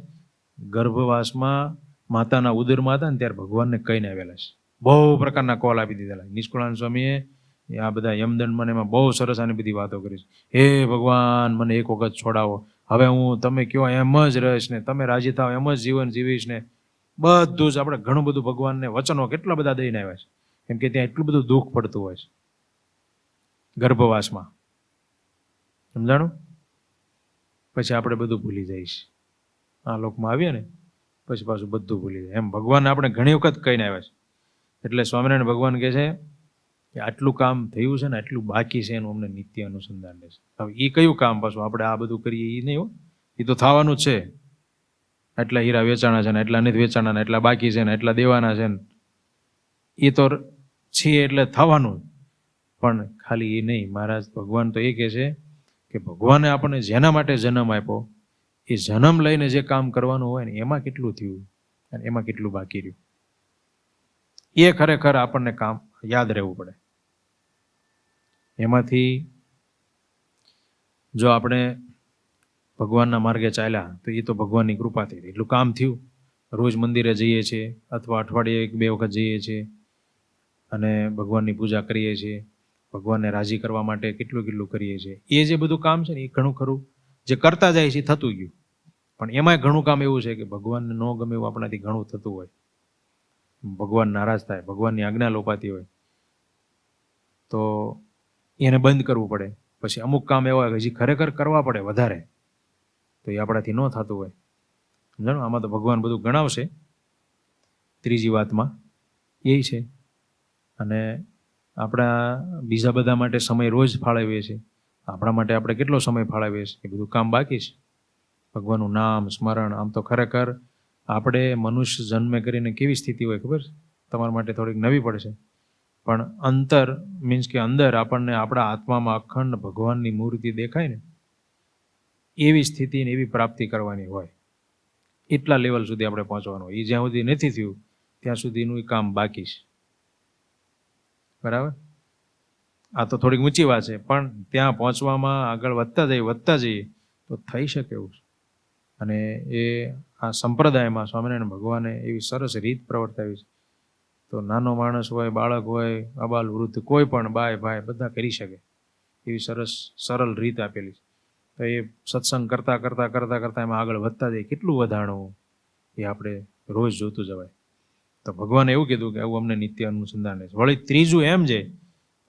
ગર્ભવાસમાં માતાના ઉદરમાં હતા ને ત્યારે ભગવાનને કહીને આવેલા છે. બહુ પ્રકારના કોલ આપી દીધેલા. નિષ્કુળાનંદ સ્વામીએ આ બધા યમદંડમાં એમાં બહુ સરસ આની બધી વાતો કરી છે. હે ભગવાન મને એક વખત છોડાવો, હવે હું તમે કહો એમ જ રહીશ ને, તમે રાજી થાવ એમ જ જીવન જીવીશ ને. બધું જ આપણે ઘણું બધું ભગવાનને વચનો કેટલા બધા દઈને આવ્યા છે. કેમ કે ત્યાં એટલું બધું દુઃખ પડતું હોય છે ગર્ભવાસમાં. સમજાણું? પછી આપણે બધું ભૂલી જઈશ. આ લોકમાં આવીએ ને પછી પાછું બધું ભૂલી જાય. એમ ભગવાન આપણે ઘણી વખત કહીને આવ્યા છે. એટલે સ્વામિનારાયણ ભગવાન કહે છે કે આટલું કામ થયું છે ને આટલું બાકી છે એનું અમને નિત્ય અનુસંધાન રહેશે. હવે એ કયું કામ પાછું આપણે આ બધું કરીએ એ નહીં હો, એ તો થવાનું જ છે. એટલા હીરા વેચાણા છે ને એટલા નથી વેચાણા ને એટલા બાકી છે ને એટલા દેવાના છે ને એ તો છે એટલે થવાનું. પણ ખાલી એ નહીં, મહારાજ ભગવાન તો એ કહે છે કે કે ભગવાને આપણને જેના માટે જન્મ આપ્યો એ જન્મ લઈને જે કામ કરવાનું હોય ને એમાં કેટલું થયું અને એમાં કેટલું બાકી રહ્યું, એ ખરેખર આપણને કામ યાદ રહેવું પડે. એમાંથી જો આપણે ભગવાનના માર્ગે ચાલ્યા તો એ તો ભગવાનની કૃપાથી એટલું કામ થયું. રોજ મંદિરે જઈએ છીએ અથવા અઠવાડિયે 1-2 વખત જઈએ છીએ અને ભગવાનની પૂજા કરીએ છીએ, ભગવાનને રાજી કરવા માટે કેટલું કરીએ છીએ. એ જે બધું કામ છે ને એ ઘણું ખરું જે કરતા જાય છે એ થતું ગયું. પણ એમાંય ઘણું કામ એવું છે કે ભગવાનને ન ગમે એવું આપણાથી ઘણું થતું હોય, ભગવાન નારાજ થાય, ભગવાનની આજ્ઞા લોપાતી હોય તો એને બંધ કરવું પડે. પછી અમુક કામ એવા હોય કે હજી ખરેખર કરવા પડે વધારે, તો એ આપણાથી ન થતું હોય. સમજાણું? આમાં તો ભગવાન બધું ગણાવશે ત્રીજી વાતમાં એ છે. અને આપણા બીજા બધા માટે સમય રોજ ફાળવીએ છીએ, આપણા માટે આપણે કેટલો સમય ફાળવીએ છીએ એ બધું કામ બાકી છે. ભગવાનનું નામ સ્મરણ, આમ તો ખરેખર આપણે મનુષ્ય જન્મે કરીને કેવી સ્થિતિ હોય ખબર છે? તમારા માટે થોડીક નવી પડશે, પણ અંતર મીન્સ કે અંદર આપણને આપણા આત્મામાં અખંડ ભગવાનની મૂર્તિ દેખાય ને એવી સ્થિતિ ને એવી પ્રાપ્તિ કરવાની હોય. એટલા લેવલ સુધી આપણે પહોંચવાનું હોય. એ જ્યાં સુધી નથી થયું ત્યાં સુધીનું કામ બાકી છે. બરાબર? આ તો થોડીક ઊંચી વાત છે, પણ ત્યાં પહોંચવામાં આગળ વધતા જઈએ તો થઈ શકે એવું છે. અને એ આ સંપ્રદાયમાં સ્વામિનારાયણ ભગવાને એવી સરસ રીત પ્રવર્તાવી છે. તો નાનો માણસ હોય, બાળક હોય, અબાલ વૃદ્ધ, કોઈ પણ બાય ભાઈ બધા કરી શકે એવી સરસ સરળ રીત આપેલી છે. તો એ સત્સંગ કરતા એમાં આગળ વધતા જાય. કેટલું વધારણું એ આપણે રોજ જોતું જવાય. તો ભગવાને એવું કીધું કે આવું અમને નિત્ય અનુસંધાન છે. વળી ત્રીજું એમ છે,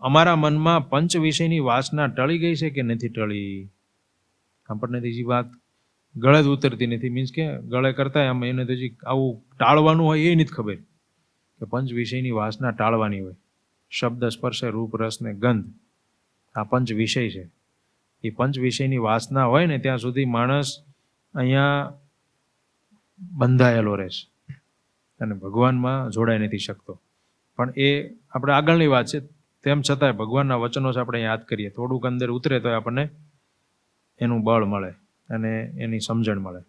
અમારા મનમાં પંચ વિષયની વાસના ટળી ગઈ છે કે નથી ટળી? આપણને ત્રીજી વાત ગળે જ ઉતરતી નથી. મીન્સ કે ગળે કરતા એમ એને તો હજી આવું ટાળવાનું હોય એ નથી ખબર કે પંચ વિષયની વાસના ટાળવાની હોય. શબ્દ, સ્પર્શ, રૂપ, રસ ને ગંધ, આ પંચ વિષય છે. એ પંચ વિષયની વાસના હોય ને ત્યાં સુધી માણસ અહીંયા બંધાયેલો રહેશે અને ભગવાનમાં જોડાઈ નથી શકતો. પણ એ આપણે આગળની વાત છે. તેમ છતાંય ભગવાનના વચનો જ આપણે યાદ કરીએ, થોડુંક અંદર ઉતરે તો આપણને એનું બળ મળે અને એની સમજણ મળે.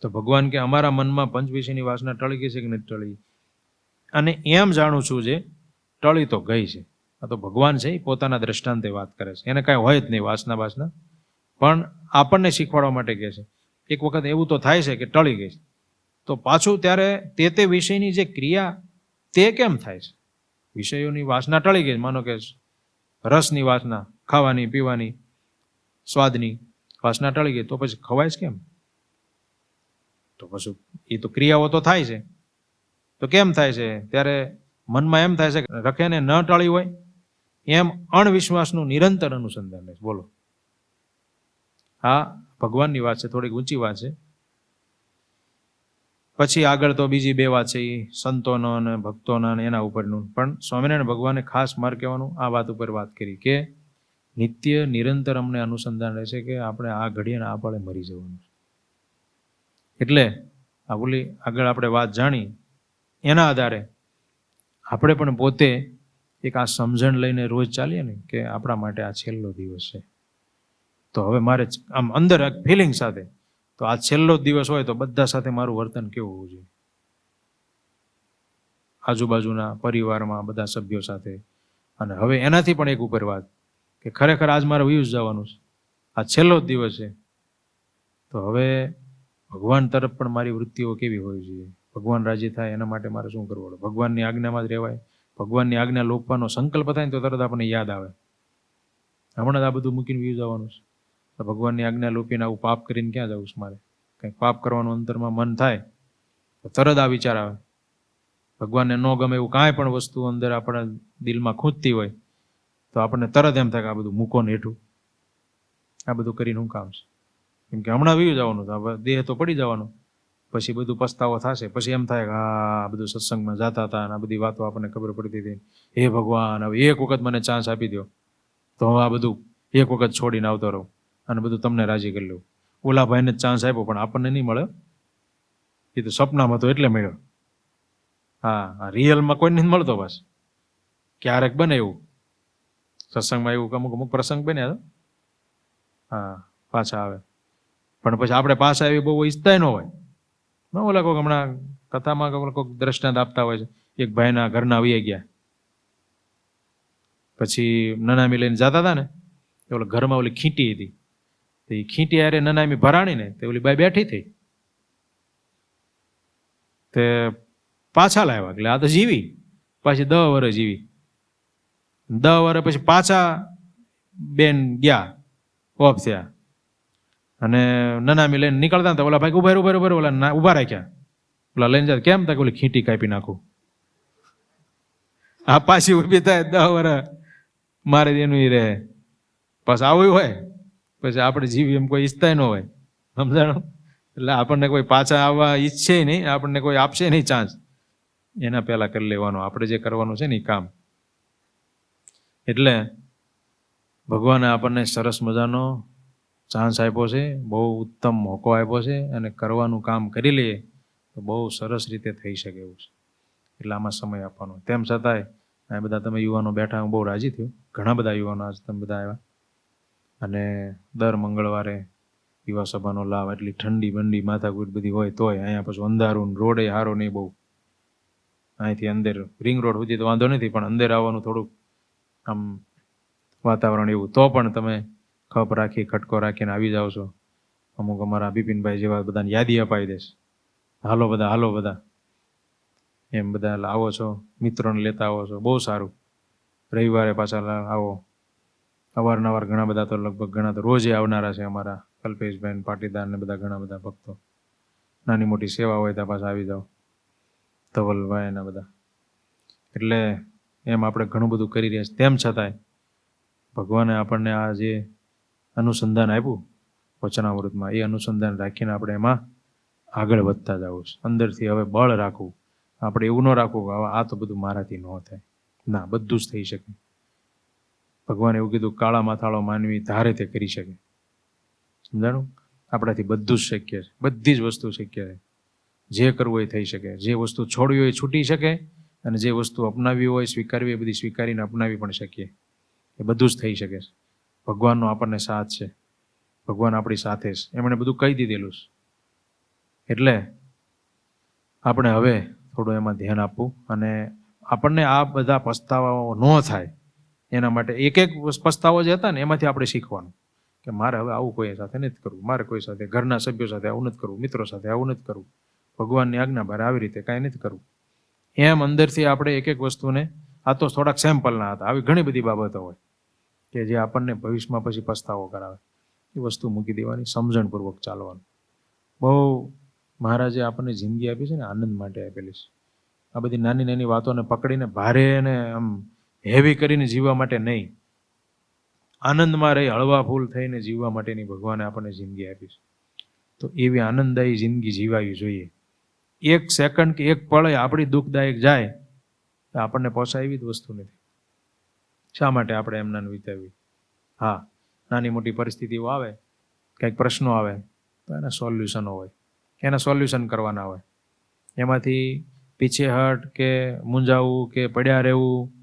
તો ભગવાન કે અમારા મનમાં પંચ વિષયની વાસના ટળી ગઈ છે કે નથી ટળી? અને એમ જાણું છું જે ટળી તો ગઈ છે. આ તો ભગવાન છે એ પોતાના દ્રષ્ટાંતે વાત કરે છે. એને કાંઈ હોય જ નહીં વાસના, પણ આપણને શીખવાડવા માટે કહે છે. એક વખત એવું તો થાય છે કે ટળી ગઈ છે, તો પાછું ત્યારે તે વિષયની જે ક્રિયા તે કેમ થાય છે? વિષયોની વાસના ટળી ગઈ, માનો કે રસની વાસના, ખાવાની પીવાની સ્વાદની વાસના ટળી ગઈ, તો પછી ખવાય જ કેમ? તો પછી એ તો ક્રિયાઓ તો થાય છે, તો કેમ થાય છે? ત્યારે મનમાં એમ થાય છે કે રખેને ન ટળી હોય એમ અણવિશ્વાસનું નિરંતર અનુસંધાન છે. બોલો, હા ભગવાનની વાત છે, થોડીક ઊંચી વાત છે. પછી આગળ તો બીજી 2 વાત છે, એ સંતોનો અને ભક્તોના અને એના ઉપરનું. પણ સ્વામિનારાયણ ભગવાને ખાસ માર કહેવાનું આ વાત ઉપર વાત કરી કે નિત્ય નિરંતર અમને અનુસંધાન રહેશે કે આપણે આ ઘડીએ આ પળે મરી જવાનું છે. એટલે આ બોલી આગળ આપણે વાત જાણી એના આધારે આપણે પણ પોતે એક આ સમજણ લઈને રોજ ચાલીએ ને કે આપણા માટે આ છેલ્લો દિવસ છે. તો હવે મારે આમ અંદર ફિલિંગ સાથે તો આ છેલ્લો દિવસ હોય તો બધા સાથે મારું વર્તન કેવું હોવું જોઈએ, આજુબાજુના પરિવારમાં બધા સભ્યો સાથે. અને હવે એનાથી પણ એક ઉપર વાત કે ખરેખર આજ મારે વયું જવાનું છે, આ છેલ્લો જ દિવસ છે. તો હવે ભગવાન તરફ પણ મારી વૃત્તિઓ કેવી હોવી જોઈએ? ભગવાન રાજી થાય એના માટે મારે શું કરવું પડે? ભગવાનની આજ્ઞામાં જ રહેવાય. ભગવાનની આજ્ઞા લોકવાનો સંકલ્પ થાય ને તો તરત આપણને યાદ આવે હમણાં જ આ બધું મૂકીને વયું જવાનું છે. તો ભગવાનની આજ્ઞા લોપીને આવું પાપ કરીને ક્યાં જવું છે મારે? કંઈક પાપ કરવાનું અંતરમાં મન થાય તો તરત આ વિચાર આવે. ભગવાનને ન ગમે એવું કાંઈ પણ વસ્તુ અંદર આપણા દિલમાં ખૂંચતી હોય તો આપણને તરત એમ થાય કે આ બધું મૂકો ને હેઠું, આ બધું કરીને શું કામ છે? કેમ કે હમણાં વયું જવાનું, દેહ તો પડી જવાનો, પછી બધું પસ્તાવો થશે. પછી એમ થાય કે આ બધું સત્સંગમાં જતા હતા અને આ બધી વાતો આપણને ખબર પડતી હતી, હે ભગવાન હવે એક વખત મને ચાન્સ આપી દો તો હવે આ બધું એક વખત છોડીને આવતો રહું અને બધું તમને રાજી કરી લઉં. ઓલા ભાઈને જ ચાન્સ આપ્યો પણ આપણને નહીં મળે, એ તો સપનામાં તો એટલે મળ્યો. હા, રિયલમાં કોઈ નથી મળતો. બસ ક્યારેક બને એવું, સત્સંગમાં એવું અમુક પ્રસંગ બન્યા હા પાછા આવે. પણ પછી આપણે પાછા આવી બહુ ઈચ્છતા ન હોય. ઓલા કોઈક હમણાં કથામાં કોઈક દ્રષ્ટાંત આપતા હોય છે, એક ભાઈના ઘરના આવી ગયા, પછી નનામી લઈને જતા હતા ને, ઓલા ઘરમાં ઓલી ખીંટી હતી, એ ખીંટી યારે નનામી ભરાણી ને તે ઓલી બાઈ બેઠી થઈ, તે પાછા લાવ્યા. એટલે આ તો જીવી, પાછી 10 વર્ષ જીવી. 10 વર્ષ પછી પાછા બેન ગયા, ઓફ થયા, અને નનામી લઈને નીકળતા હતા, ઓલા ભાઈ ઉભા ઓલા ઉભા રાખ્યા, ઓલા લઈને જાય, કેમ તક ઓલી ખીંટી કાપી નાખું. આ પાછી ઉભી થાય 10 વર્ષ મારે એનું રહે, બસ આવું હોય. પછી આપણે જીવી એમ કોઈ ઈચ્છતા ન હોય, સમજાણો? એટલે આપણને કોઈ પાછા આવવા ઈચ્છે નહીં, આપણને કોઈ આપશે નહીં ચાન્સ, એના પહેલા કરી લેવાનું આપણે જે કરવાનું છે ને એ કામ. એટલે ભગવાને આપણને સરસ મજાનો ચાન્સ આપ્યો છે, બહુ ઉત્તમ મોકો આપ્યો છે, અને કરવાનું કામ કરી લઈએ તો બહુ સરસ રીતે થઈ શકે એવું છે. એટલે આમાં સમય આપવાનો. તેમ છતાંય આ બધા તમે યુવાનો બેઠા, હું બહુ રાજી થયો. ઘણા બધા યુવાનો આજ તમે બધા આવ્યા, અને દર મંગળવારે યુવા સભાનો લાભ. એટલી ઠંડી બંડી માથાકૂટ બધી હોય તોય અહીંયા પછી અંધારું, રોડે હારો નહીં બહુ. અહીંથી અંદર રિંગ રોડ સુધી તો વાંધો નથી, પણ અંદર આવવાનું થોડુંક આમ વાતાવરણ એવું, તો પણ તમે ખપ રાખી ખટકો રાખીને આવી જાઓ છો. અમુક અમારા બિપિનભાઈ જેવા બધાને યાદી અપાવી દેશ, હાલો બધા એમ બધા આવો છો, મિત્રોને લેતા આવો છો, બહુ સારું. રવિવારે પાછા આવો. અવારનવાર ઘણા બધા તો લગભગ ઘણા તો રોજે આવનારા છે અમારા કલ્પેશભાઈ પાટીદાર ને બધા ઘણા બધા ભક્તો. નાની મોટી સેવા હોય ત્યાં પાછા આવી જાઓ, ધવલભાઈ ને બધા. એટલે એમ આપણે ઘણું બધું કરી રહ્યા છીએ. તેમ છતાંય ભગવાને આપણને આ જે અનુસંધાન આપ્યું વચનામૃતમાં, એ અનુસંધાન રાખીને આપણે એમાં આગળ વધતા જવું છે. અંદરથી હવે બળ રાખવું. આપણે એવું ન રાખવું કે આ તો બધું મારાથી ન થાય. ના, બધું જ થઈ શકે. ભગવાને એવું કીધું, કાળા માથાળો માનવી ધારે તે કરી શકે. સમજાણું? આપણાથી બધું જ શક્ય છે, બધી જ વસ્તુ શક્ય છે. જે કરવું એ થઈ શકે, જે વસ્તુ છોડવી હોય છૂટી શકે, અને જે વસ્તુ અપનાવી હોય સ્વીકારવી એ બધી સ્વીકારીને અપનાવી પણ શકીએ. એ બધું જ થઈ શકે છે. ભગવાનનો આપણને સાથ છે, ભગવાન આપણી સાથે છે, એમણે બધું કહી દીધેલું છે. એટલે આપણે હવે થોડું એમાં ધ્યાન આપવું, અને આપણને આ બધા પસ્તાવાઓ ન થાય એના માટે એક પસ્તાવો જે હતા ને એમાંથી આપણે શીખવાનું કે મારે હવે આવું કોઈ સાથે નથી કરવું, મારે કોઈ સાથે, ઘરના સભ્યો સાથે આવું નથી કરવું, મિત્રો સાથે આવું નથી કરવું, ભગવાનની આજ્ઞા બહાર આવી રીતે કાંઈ નથી કરવું. એમ અંદરથી આપણે એક વસ્તુને, આ તો થોડાક સેમ્પલના હતા, આવી ઘણી બધી બાબતો હોય કે જે આપણને ભવિષ્યમાં પછી પસ્તાવો કરાવે. એ વસ્તુ મૂકી દેવાની, સમજણપૂર્વક ચાલવાનું. બહુ મહારાજે આપણને જિંદગી આપી છે ને આનંદ માટે આપેલી છે. આ બધી નાની નાની વાતોને પકડીને ભારે અને આમ હેવી કરીને જીવવા માટે નહીં, આનંદમાં રહી હળવા ફૂલ થઈને જીવવા માટેની ભગવાને આપણને જિંદગી આપી છે. તો એવી આનંદદાયી જિંદગી જીવાવી જોઈએ. એક સેકન્ડ કે એક પળ આપણી દુઃખદાયક જાય તો આપણને પોસાય એવી જ વસ્તુ નથી. શા માટે આપણે એમના વિતાવી? હા, નાની મોટી પરિસ્થિતિઓ આવે, કંઈક પ્રશ્નો આવે તો એના સોલ્યુશનો હોય, એના સોલ્યુશન કરવાના હોય. એમાંથી પીછેહટ કે મૂંઝાવું કે પડ્યા રહેવું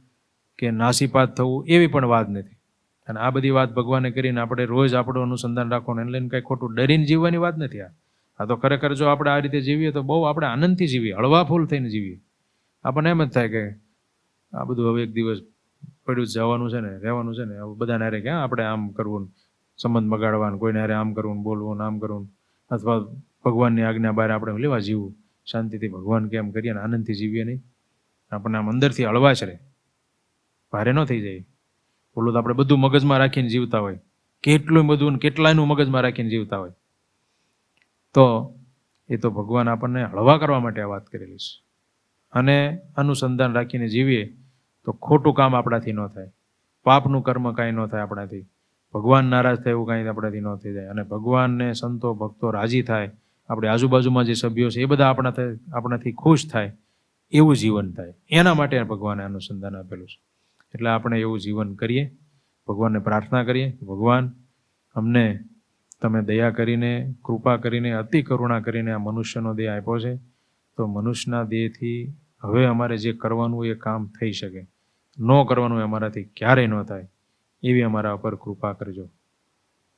કે નાસીપાત થવું એવી પણ વાત નથી. અને આ બધી વાત ભગવાને કરીને આપણે રોજ આપણું અનુસંધાન રાખવાનું, એને લઈને કાંઈ ખોટું ડરીને જીવવાની વાત નથી. આ તો ખરેખર જો આપણે આ રીતે જીવીએ તો બહુ આપણે આનંદથી જીવીએ, હળવા ફૂલ થઈને જીવીએ. આપણને એમ જ થાય કે આ બધું હવે એક દિવસ પડ્યું જવાનું છે ને, રહેવાનું છે ને, બધાને હારે ક્યાં આપણે આમ કરવું, સંબંધ બગાડવાનું, કોઈને હારે આમ કરવું, બોલવું, આમ કરવું, અથવા ભગવાનની આજ્ઞા બહાર આપણે લેવા જીવવું. શાંતિથી ભગવાન કેમ કરીએ ને આનંદથી જીવીએ નહીં, આપણને આમ અંદરથી હળવાશ રહે, ભારે ન થઈ જાય. બોલું તો આપણે બધું મગજમાં રાખીને જીવતા હોય, કેટલું બધું કેટલાયનું મગજમાં રાખીને જીવતા હોય. તો એ તો ભગવાન આપણને હળવા કરવા માટે આ વાત કરેલી છે. અને અનુસંધાન રાખીને જીવીએ તો ખોટું કામ આપણાથી ન થાય, પાપનું કર્મ કાંઈ ન થાય આપણાથી, ભગવાન નારાજ થાય એવું કાંઈ આપણાથી ન થઈ જાય, અને ભગવાનને સંતો ભક્તો રાજી થાય, આપણે આજુબાજુમાં જે સભ્યો છે એ બધા આપણાથી ખુશ થાય, એવું જીવન થાય. એના માટે ભગવાને અનુસંધાન આપેલું છે. એટલે આપણે એવું જીવન કરીએ, ભગવાનને પ્રાર્થના કરીએ, ભગવાન અમને તમે દયા કરીને, કૃપા કરીને, અતિ કરુણા કરીને આ મનુષ્યનો દેહ આપ્યો છે, તો મનુષ્યના દેહથી હવે અમારે જે કરવાનું એ કામ થઈ શકે, ન કરવાનું અમારાથી ક્યારેય ન થાય, એવી અમારા ઉપર કૃપા કરજો.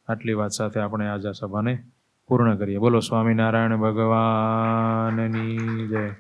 આટલી વાત સાથે આપણે આજ આ સભાને પૂર્ણ કરીએ. બોલો સ્વામિનારાયણ ભગવાનની જય.